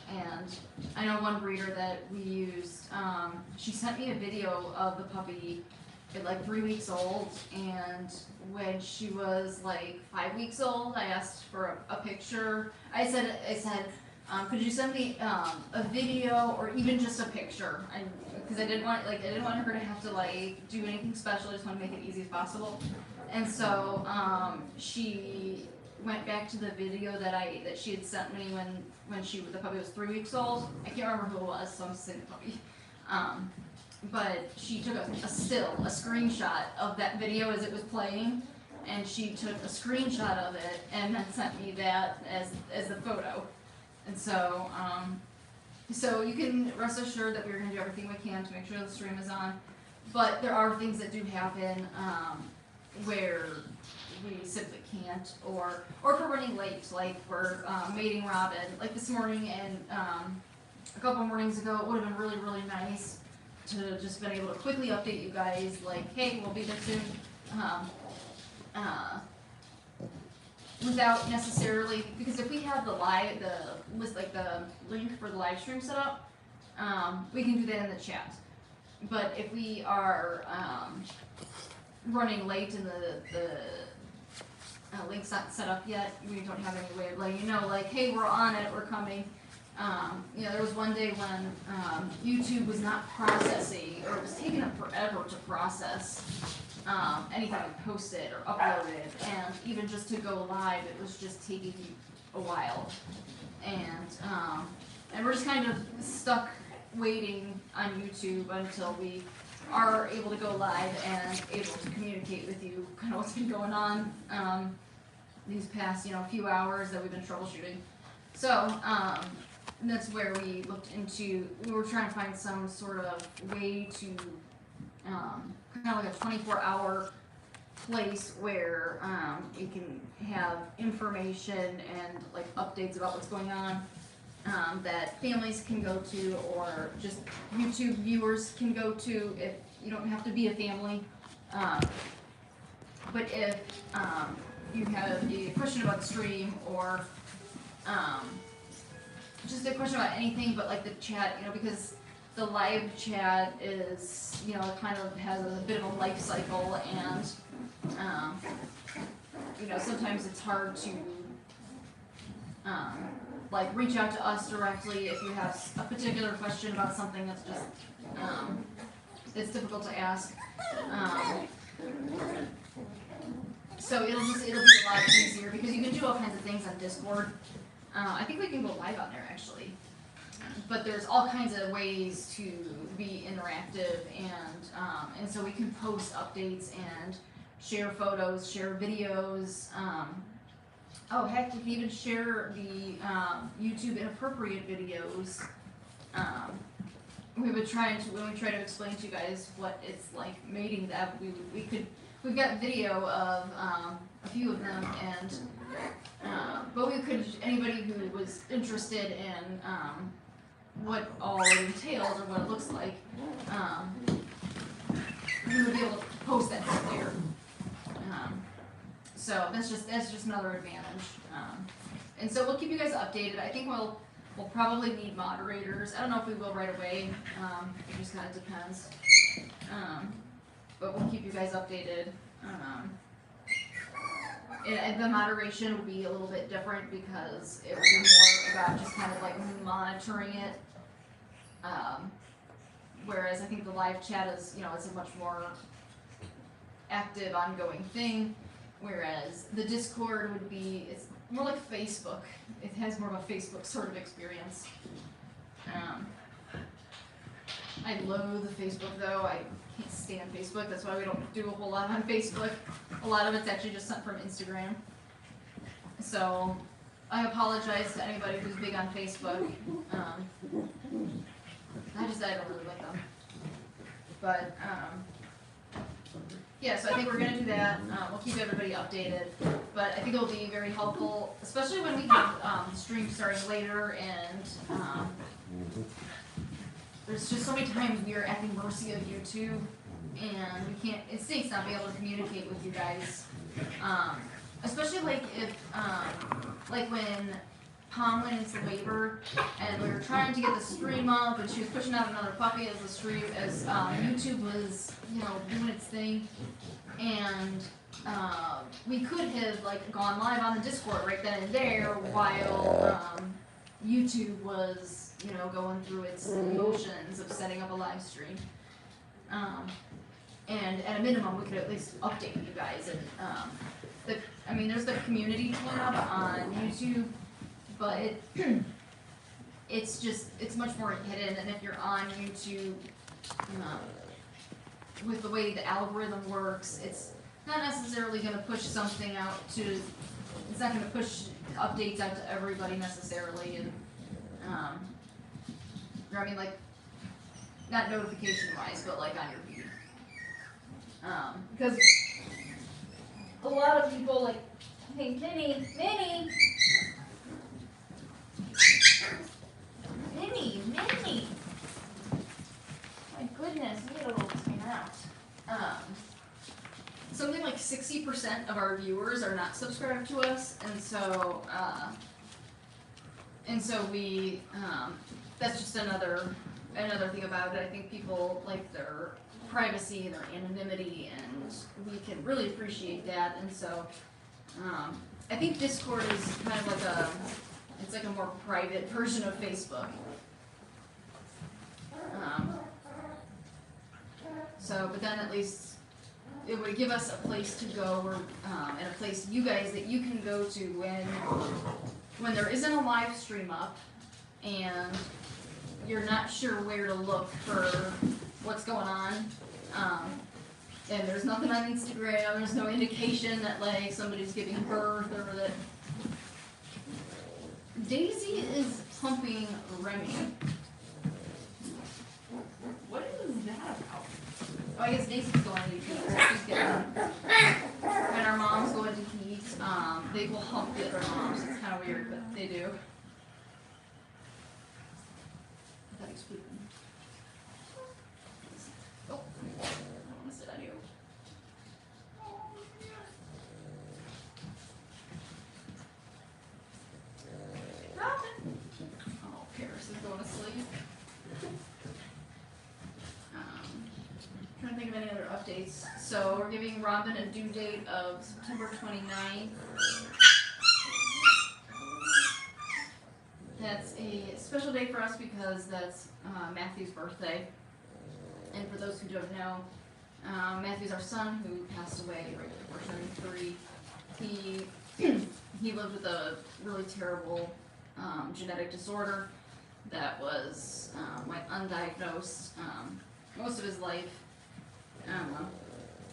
And I know one breeder that we used, she sent me a video of the puppy at like 3 weeks old, and when she was like 5 weeks old, I asked for a picture. I said, could you send me a video or even just a picture? Because I didn't want her to have to like do anything special. I just want to make it easy as possible. And so she went back to the video that she had sent me when the puppy was 3 weeks old. I can't remember who it was, so I'm just saying the puppy. But she took a screenshot of that video as it was playing, and she took a screenshot of it and then sent me that as the photo. And so, so you can rest assured that we're going to do everything we can to make sure the stream is on. But there are things that do happen where we simply can't, or if we're running late, like we're mating Robin, like this morning and a couple mornings ago. It would have been really, really nice to just been able to quickly update you guys, like, hey, we'll be there soon, without necessarily, because if we have the link for the live stream set up, we can do that in the chat. But if we are running late and the link's not set up yet, we don't have any way of letting you know, like, hey, we're on it, we're coming. There was one day when YouTube was not processing, or it was taking them forever to process anything we posted or uploaded, and even just to go live, it was just taking a while. And we're just kind of stuck waiting on YouTube until we are able to go live and able to communicate with you kind of what's been going on these past few hours that we've been troubleshooting. So that's where we looked into. We were trying to find some sort of way to kind of like a 24-hour place where we can have information and like updates about what's going on, that families can go to, or just YouTube viewers can go to. If you don't have to be a family, but if you have a question about the stream, or just a question about anything but like the chat, because the live chat is, kind of has a bit of a life cycle, and sometimes it's hard to like reach out to us directly if you have a particular question about something that's just it's difficult to ask. So it'll be a lot easier because you can do all kinds of things on Discord. I think we can go live on there actually, but there's all kinds of ways to be interactive, and so we can post updates and share photos, share videos. Oh heck, you can even share the YouTube inappropriate videos. We would try to when we try to explain to you guys what it's like mating them. We've got video of a few of them, and but we could anybody who was interested in what all it entails or what it looks like, we would be able to post that out there. So that's just another advantage. And so we'll keep you guys updated. I think we'll probably need moderators. I don't know if we will right away. It just kind of depends. But we'll keep you guys updated. And the moderation would be a little bit different because it would be more about just kind of like monitoring it. Whereas I think the live chat is, it's a much more active, ongoing thing. Whereas the Discord would be, it's more like Facebook. It has more of a Facebook sort of experience. I loathe Facebook though. I can't stand Facebook. That's why we don't do a whole lot on Facebook. A lot of it's actually just sent from Instagram. So I apologize to anybody who's big on Facebook. I don't really like them. But yeah, so I think we're gonna do that. We'll keep everybody updated. But I think it'll be very helpful, especially when we have the stream starting later and there's just so many times we are at the mercy of YouTube and we can't, it stinks not be able to communicate with you guys. Especially like if, like when Pom went into labor and we were trying to get the stream up and she was pushing out another puppy as the stream, as YouTube was, doing its thing. And we could have like gone live on the Discord right then and there while YouTube was, going through its motions of setting up a live stream. And at a minimum, we could at least update you guys. And there's the community tab on YouTube, but it's much more hidden. And if you're on YouTube, with the way the algorithm works, it's not necessarily going to push something out to. It's not going to push updates out to everybody necessarily, and like not notification wise, but like on your feed. Because a lot of people like, hey, Minnie, my goodness, we need a little time out. Something like 60% of our viewers are not subscribed to us, and so we, that's just another thing about it. I think people like their privacy and their anonymity, and we can really appreciate that. And so I think Discord is kind of like a more private version of Facebook. But then at least it would give us a place to go, and a place you guys that you can go to when there isn't a live stream up and you're not sure where to look for what's going on. And there's nothing on Instagram, there's no indication that like somebody's giving birth or that. Daisy is pumping Remy. What is that about? Oh, I guess Daisy's going to Pete. She's getting, when our moms go into Pete, they will hump the other moms. It's kind of weird, but they do. I thought he was pooping. Oh, I don't want to sit on you. Robin! Oh, Paris is going to sleep. Trying to think of any other updates. So we're giving Robin a due date of September 29th. That's a special day for us because that's Matthew's birthday. And for those who don't know, Matthew's our son who passed away right before turning 3. He lived with a really terrible genetic disorder that was went undiagnosed most of his life.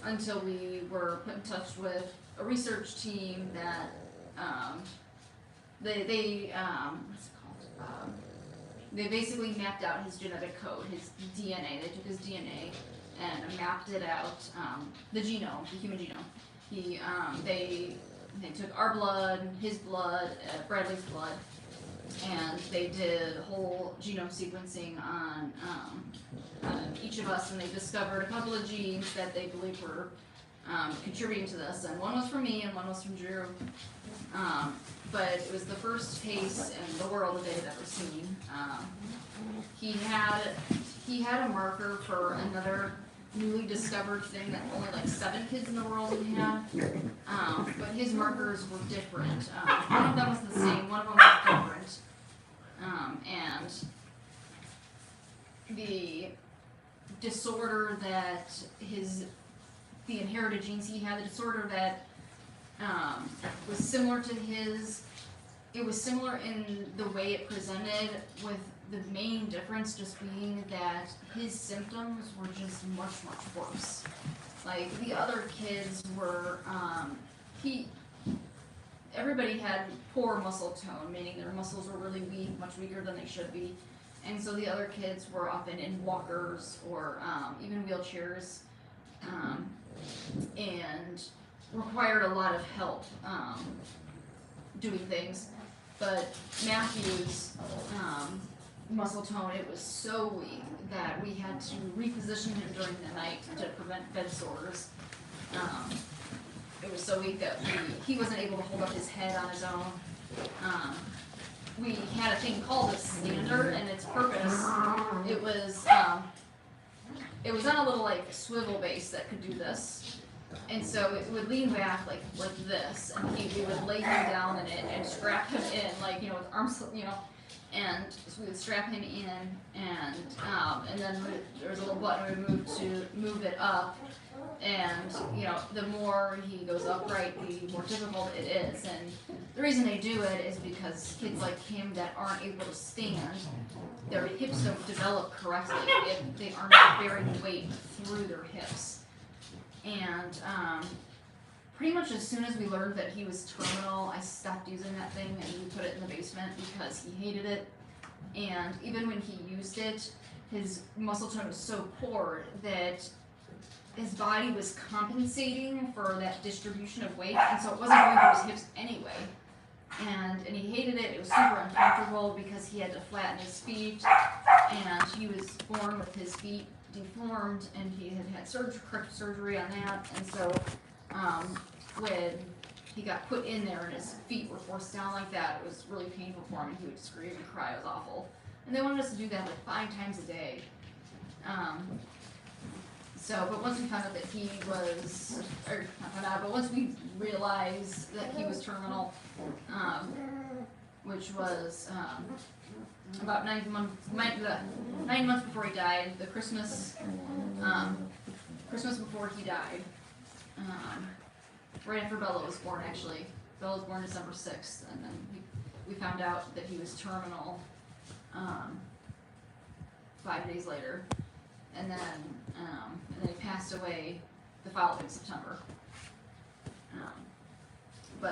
until we were put in touch with a research team that they what's it called? They basically mapped out his genetic code, his DNA. They took his DNA and mapped it out, the genome, the human genome. They took our blood, his blood, Bradley's blood, and they did whole genome sequencing on each of us, and they discovered a couple of genes that they believe were contributing to this. And one was from me, and one was from Drew. But it was the first case in the world that they had ever seen. He had a marker for another newly discovered thing that only like 7 kids in the world had. But his markers were different. One of them was the same, one of them was different. And the disorder that the inherited genes he had, the disorder that was similar to his, it was similar in the way it presented, with the main difference just being that his symptoms were just much, much worse. Like, the other kids were, everybody had poor muscle tone, meaning their muscles were really weak, much weaker than they should be. And so the other kids were often in walkers or even wheelchairs, and required a lot of help doing things. But Matthew's muscle tone, it was so weak that we had to reposition him during the night to prevent bed sores. It was so weak that he wasn't able to hold up his head on his own. We had a thing called a stander, and its purpose, it was on a little like swivel base that could do this. And so it would lean back like this, and we would lay him down in it and strap him in, like, with arms, and so we would strap him in, and then there was a little button we would move to move it up, and the more he goes upright, the more difficult it is. And the reason they do it is because kids like him that aren't able to stand, their hips don't develop correctly if they aren't bearing weight through their hips. And pretty much as soon as we learned that he was terminal, I stopped using that thing and we put it in the basement because he hated it. And even when he used it, his muscle tone was so poor that his body was compensating for that distribution of weight, and so it wasn't going through his hips anyway. And he hated it. It was super uncomfortable because he had to flatten his feet, and he was born with his feet deformed, and he had corrective surgery on that. And so when he got put in there and his feet were forced down like that, it was really painful for him, and he would scream and cry. It was awful. And they wanted us to do that like 5 times a day. But once we found out that he was, or not found out, but once we realized that he was terminal, which was about 9 months before he died, the Christmas before he died, right after Bella was born, actually. Bella was born December 6th, and then we found out that he was terminal 5 days later. And then he passed away the following September.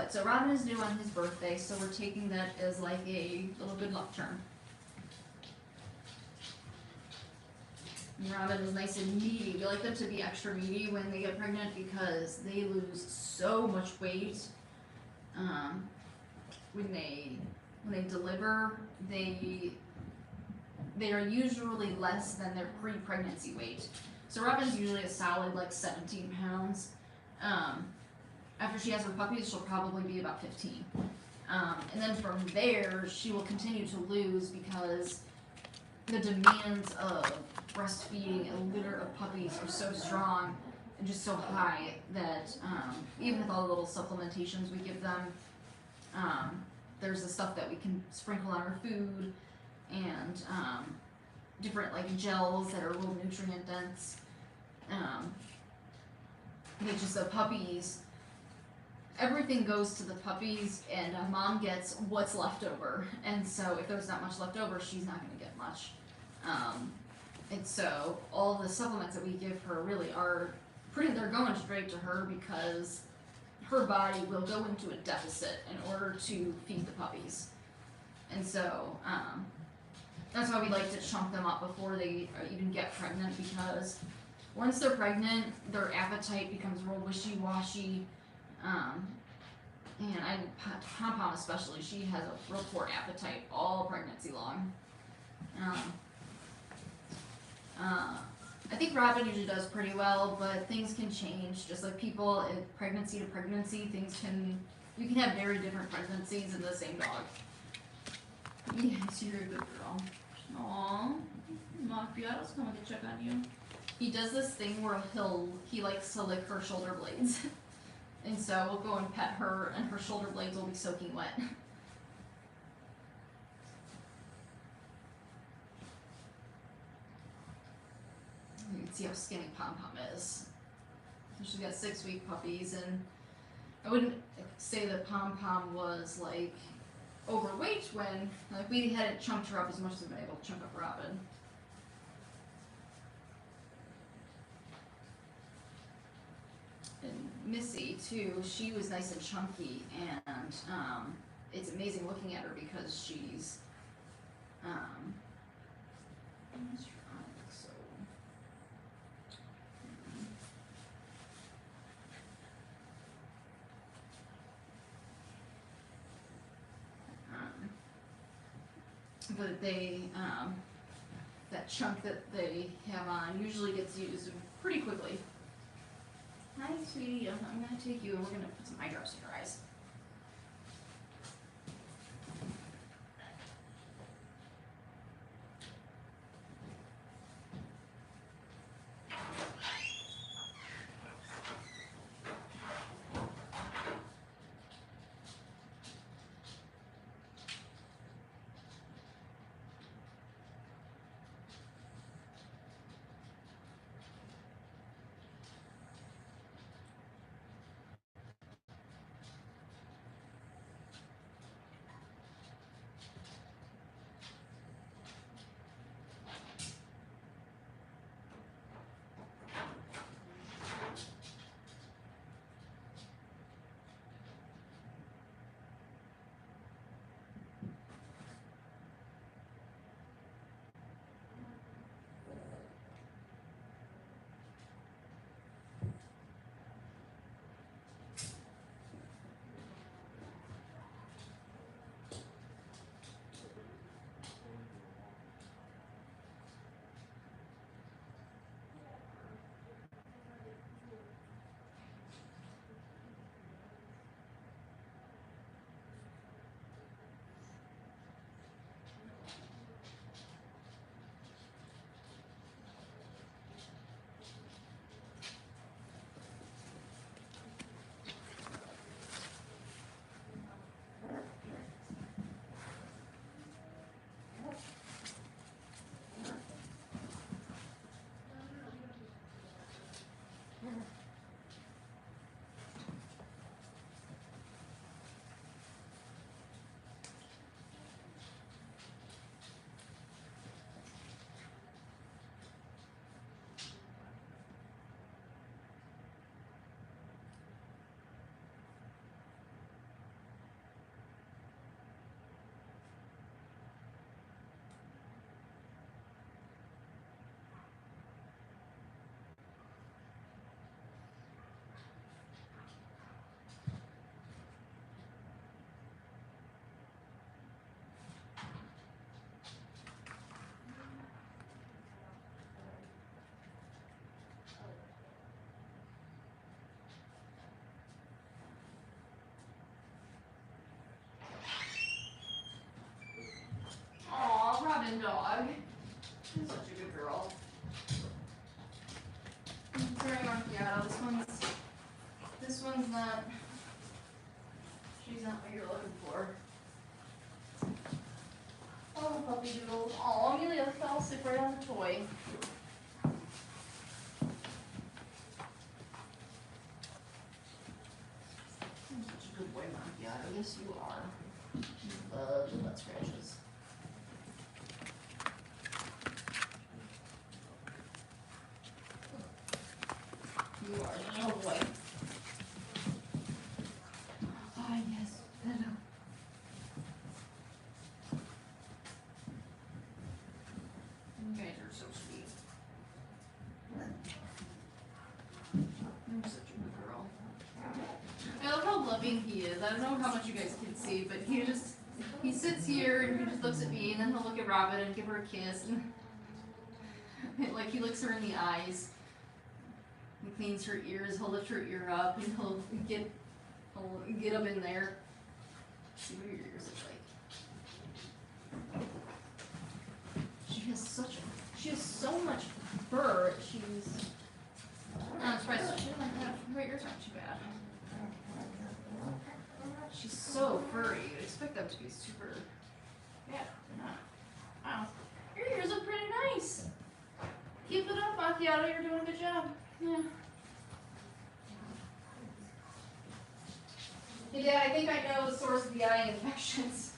So Robin is due on his birthday, so we're taking that as like a little good luck charm. And Robin is nice and meaty. We like them to be extra meaty when they get pregnant because they lose so much weight. When they deliver, they are usually less than their pre-pregnancy weight. So Robin's usually a solid like 17 pounds. After she has her puppies, she'll probably be about 15. And then from there, she will continue to lose because the demands of breastfeeding a litter of puppies are so strong and just so high that even with all the little supplementations we give them, there's the stuff that we can sprinkle on her food, and different like gels that are a little nutrient dense. It's just the puppies, everything goes to the puppies, and mom gets what's left over. And so if there's not much left over, she's not going to get much. And so all the supplements that we give her really are they're going straight to her because her body will go into a deficit in order to feed the puppies. And so, that's why we like to chunk them up before they even get pregnant, because once they're pregnant, their appetite becomes real wishy-washy. And Pom-Pom especially, she has a real poor appetite all pregnancy long. I think Robin usually does pretty well, but things can change. Just like people, pregnancy to pregnancy, you can have very different pregnancies in the same dog. Yes, you're a good girl. Aww. Macchiato's coming to check on you. He does this thing where he likes to lick her shoulder blades. And so we'll go and pet her, and her shoulder blades will be soaking wet. You can see how skinny Pom-Pom is. So she's got 6-week puppies, and I wouldn't say that Pom-Pom was like overweight when we hadn't chunked her up as much as we've been able to chunk up Robin. And Missy too, she was nice and chunky, and it's amazing looking at her because she's but they that chunk that they have on usually gets used pretty quickly. Hi, sweetie. I'm gonna take you and we're gonna put some eye drops in your eyes. Robin dog. She's such a good girl. Sorry, Macchiato. This one's not. She's not what you're looking for. Oh, puppy doodles. Oh, Amelia fell asleep right on the toy. You're such a good boy, Macchiato. Yes, you are. You love the butt scratches. You are. Oh boy. Ah, yes. Hello. You guys are so sweet. I'm such a good girl. I love how loving he is. I don't know how much you guys can see, but he sits here and he just looks at me, and then he'll look at Robin and give her a kiss, and like he looks her in the eyes. He cleans her ears. He'll lift her ear up, and he'll get up in there. See what your ears look like. She has so much fur. I'm surprised she doesn't have her ears aren't too bad. She's so furry. You'd expect them to be super. Yeah, they're not. Wow, your ears look pretty nice. Keep it up, Macchiato. You're doing a good job. Yeah. Yeah, I think I know the source of the eye infections.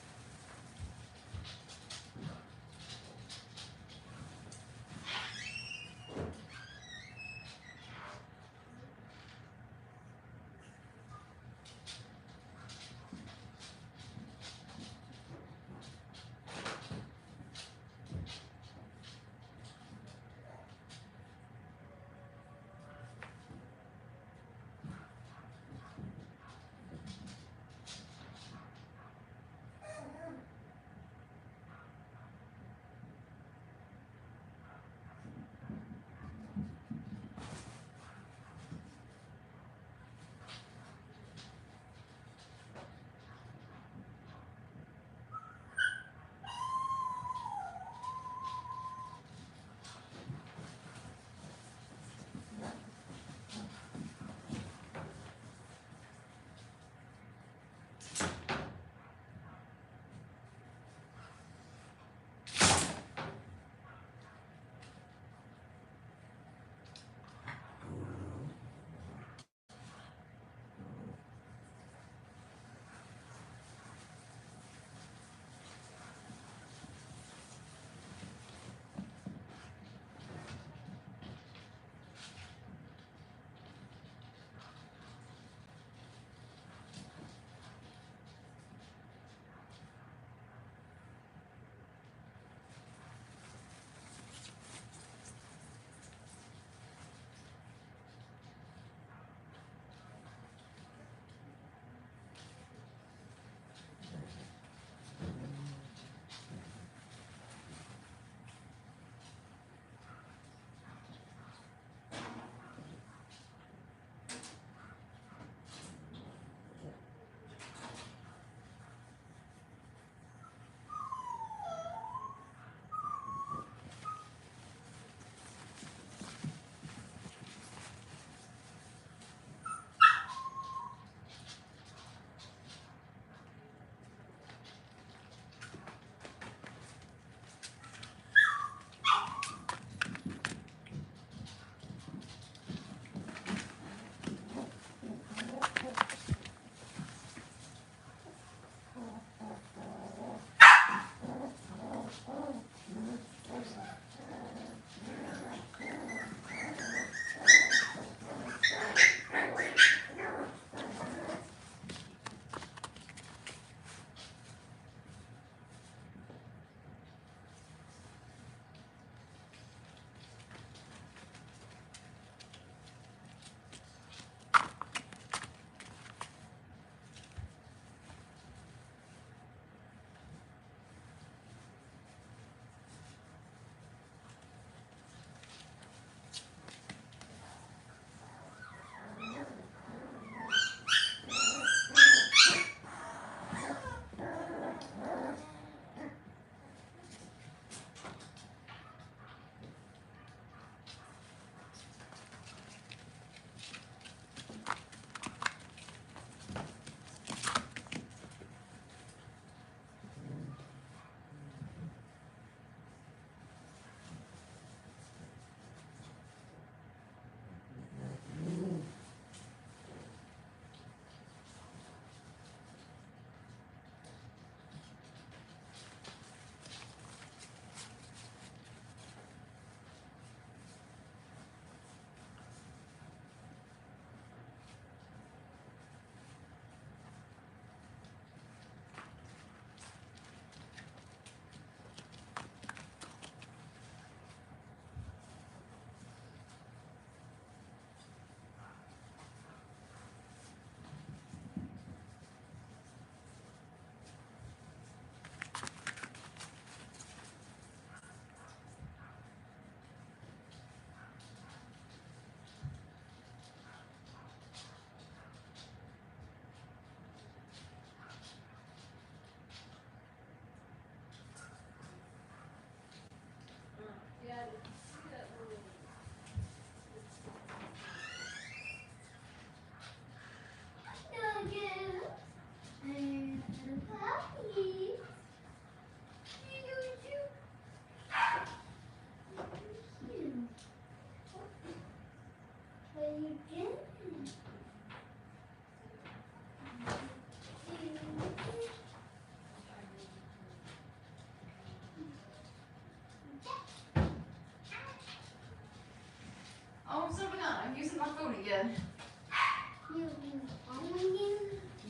Oh, so I'm using my phone again.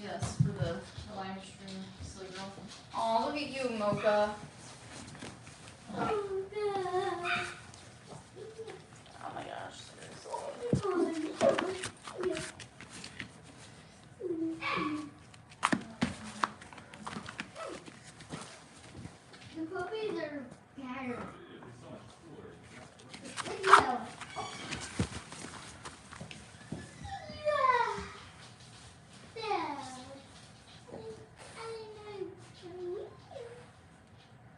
Yes, for the live stream, silly girl. Oh, look at you, Mocha. Oh my gosh, seriously. The puppies are better. Video.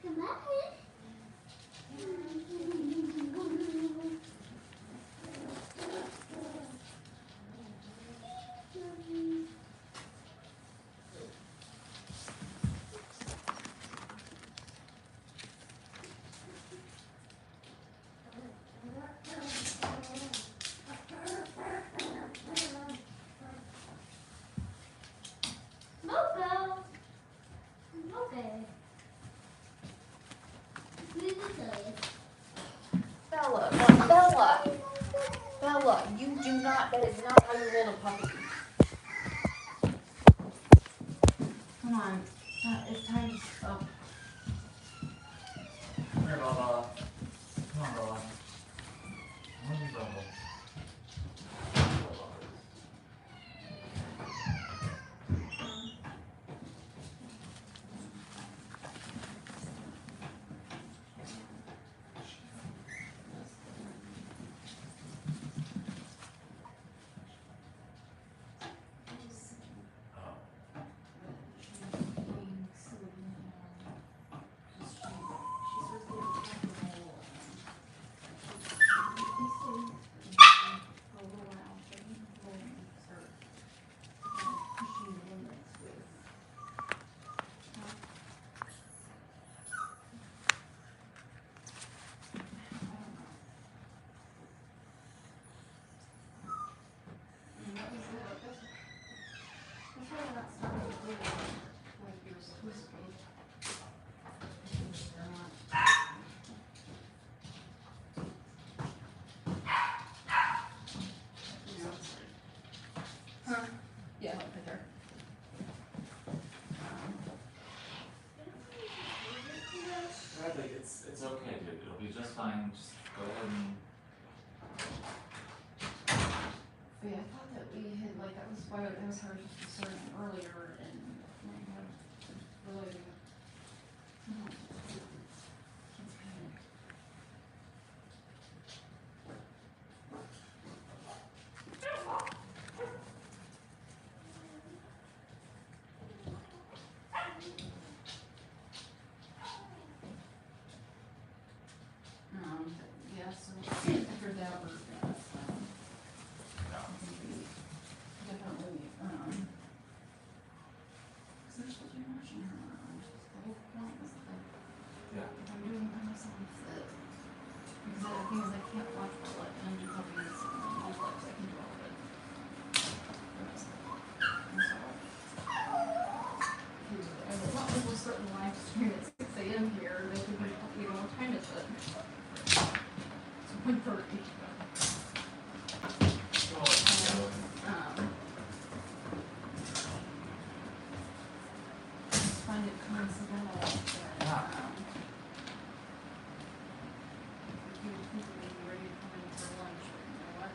Come on. Mocha. Okay. Bella, you do not, that is not how you hold a puppy. Come on, it's time to stop. Come here, Bella. Come on, Bella. Come on, Bella. Yeah, I'll pick her. Bradley, it's okay, dude. It'll be just fine. Just go ahead and. But yeah, I thought that we had, like, that was why that was how I was just concerned earlier, and we had really. Yeah, so after that, we're gonna, definitely, cause they're supposed to be watching her around. The whole point is that Yeah. if I'm doing myself that, because the thing is I can't watch Bella and undo puppies and do flips, I can do all of it. And so, and it's not like we'll start the live stream at 6 a.m. here, they could be, you know, what time is it? It's 1:30. Find it coincidental that, you would think we would be ready to come in for lunch, but you know what?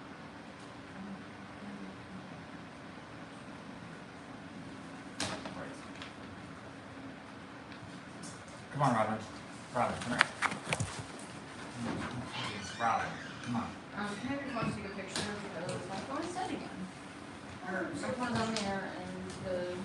Come on, Robin. Robin, come here. It's Robin. Come on. Henry wants to take a picture because my phone is dead again. Or my phone's on there and the.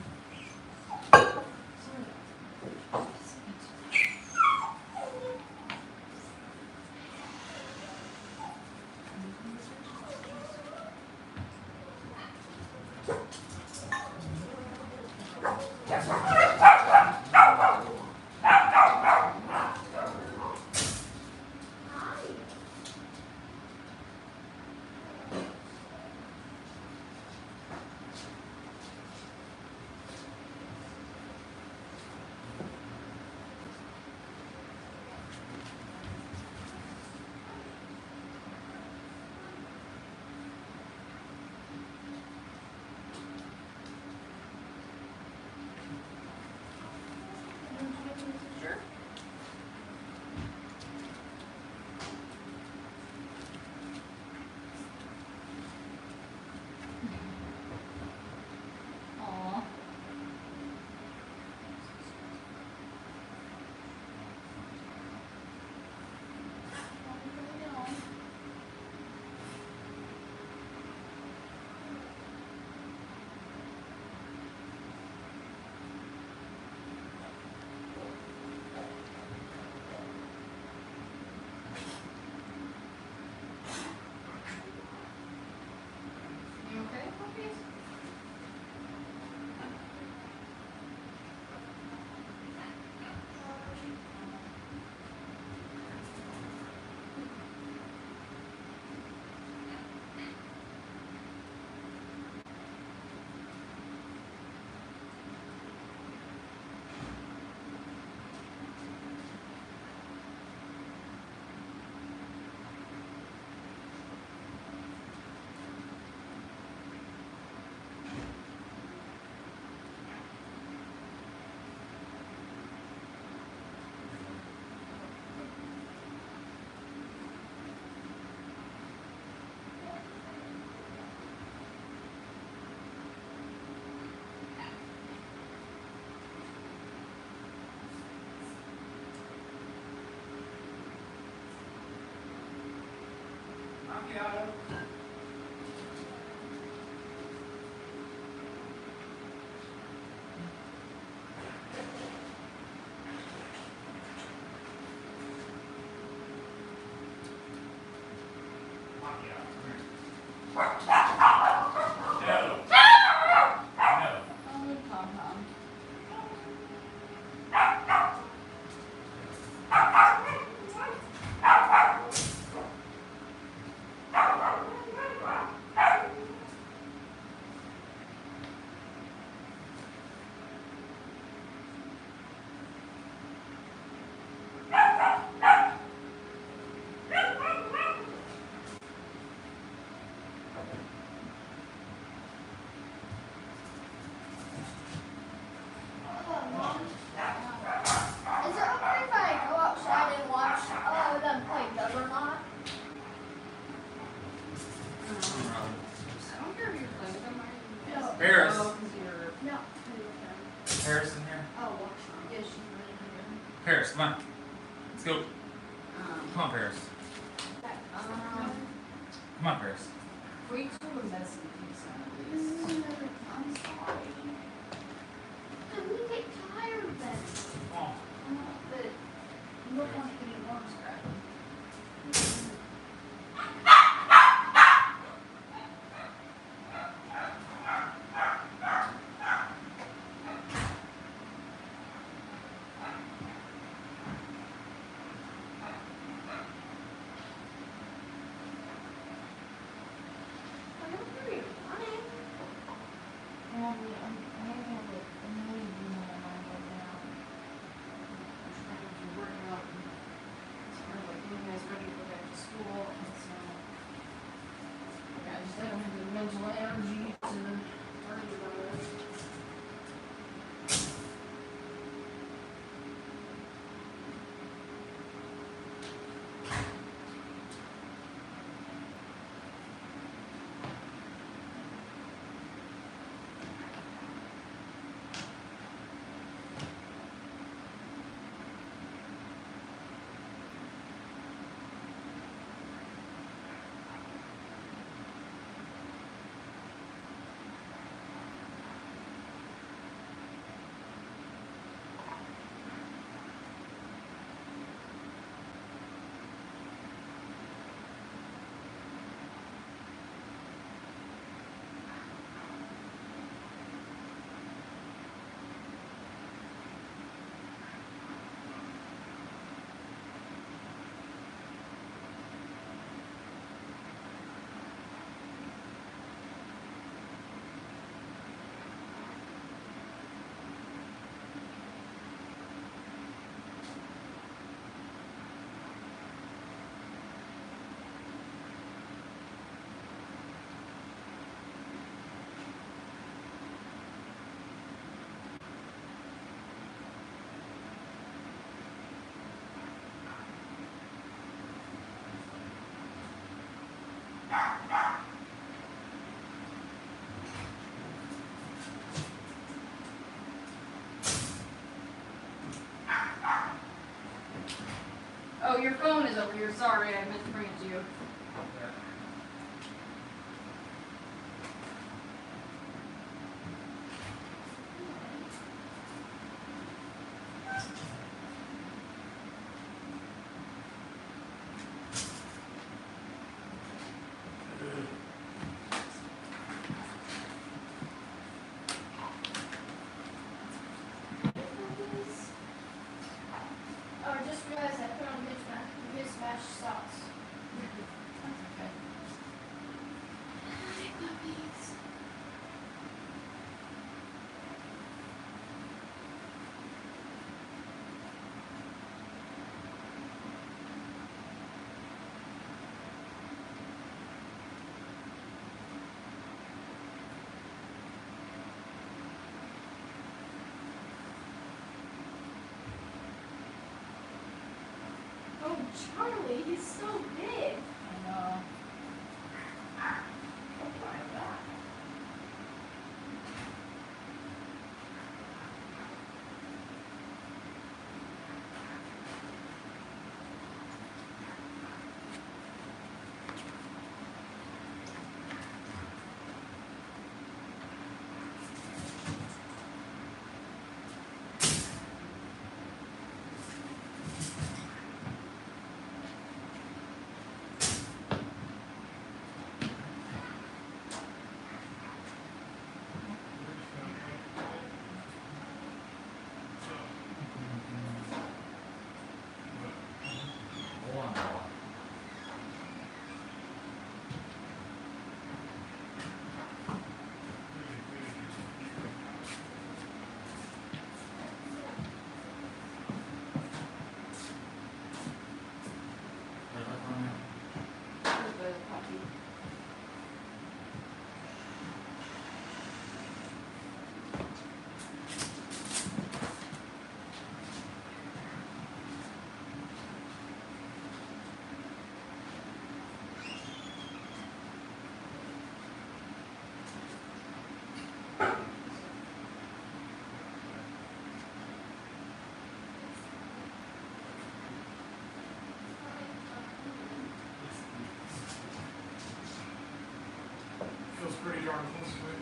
No. Oh, good Pom Pom. Mom, is it okay if I go outside and watch them play Juggernaut? I don't care if you're playing with them. No. Paris. Oh, 'cause you're. No. Paris in here. I'll watch them. Yeah, she's really good. Paris, come on. Let's go. Come on, Paris. Come on, Paris. Wait till the messy pizza at least. I'm sorry. Then we get tired then. Oh. But you don't want to eat warm scrap. I don't hear you running. I have like a million Juno in my mind right now. I'm trying to work out and sort of like getting guys ready to go back to school. And so, yeah, I don't have the mental energy to argue about it. Oh, your phone is over here. Sorry, I meant to bring it to you. Oh, I just realized I put on mismatched socks. That's okay. Hi, puppies. Oh, Charlie, he's so big. I know. Oh my God. pretty darn close to it.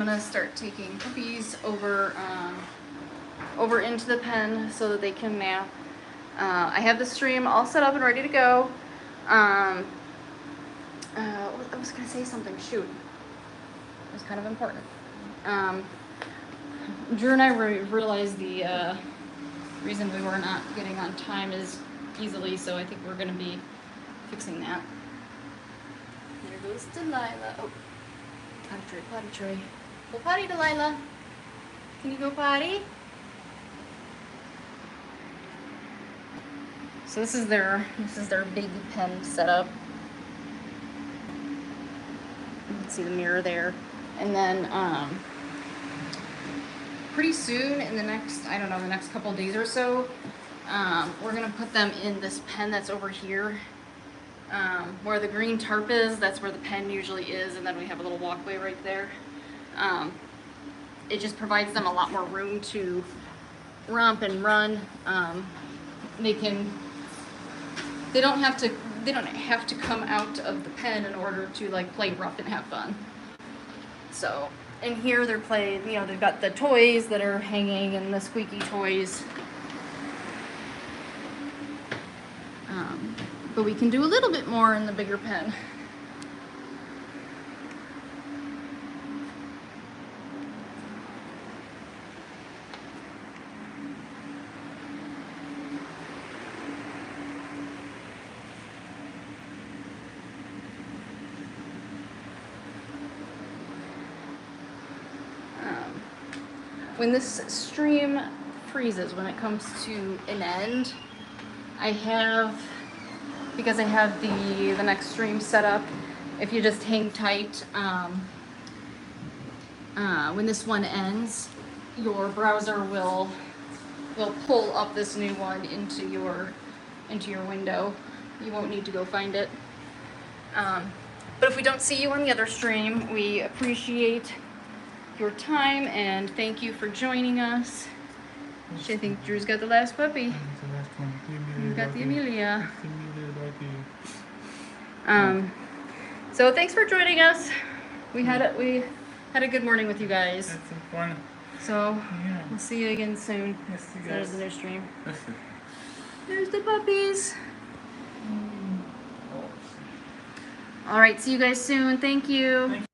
gonna start taking Puppies over over into the pen so that they can nap. I have the stream all set up and ready to go. I was gonna say something. Shoot, it was kind of important. Drew and I realized the reason we were not getting on time is easily, so I think we're gonna be fixing that. There goes Delilah. Oh, potty tray, potty tray. Go potty, Delilah. Can you go potty? So this is their big pen setup. You can see the mirror there, and then pretty soon in the next, I don't know, the next couple days or so, we're gonna put them in this pen that's over here, where the green tarp is. That's where the pen usually is, and then we have a little walkway right there. It just provides them a lot more room to romp and run. They don't have to come out of the pen in order to like play rough and have fun. So in here they're playing, you know, they've got the toys that are hanging and the squeaky toys. But we can do a little bit more in the bigger pen. When this stream freezes, when it comes to an end, because I have the next stream set up, if you just hang tight, when this one ends, your browser will pull up this new one into your window. You won't need to go find it. But if we don't see you on the other stream, we appreciate your time and thank you for joining us. I think Drew's got the last puppy. That's the last one. You got the Amelia. The Amelia doggy. So thanks for joining us. We had a good morning with you guys. That's some fun. So Yeah. we'll see you again soon. Yes, you There's guys. the new stream. There's the puppies. All right, see you guys soon. Thank you.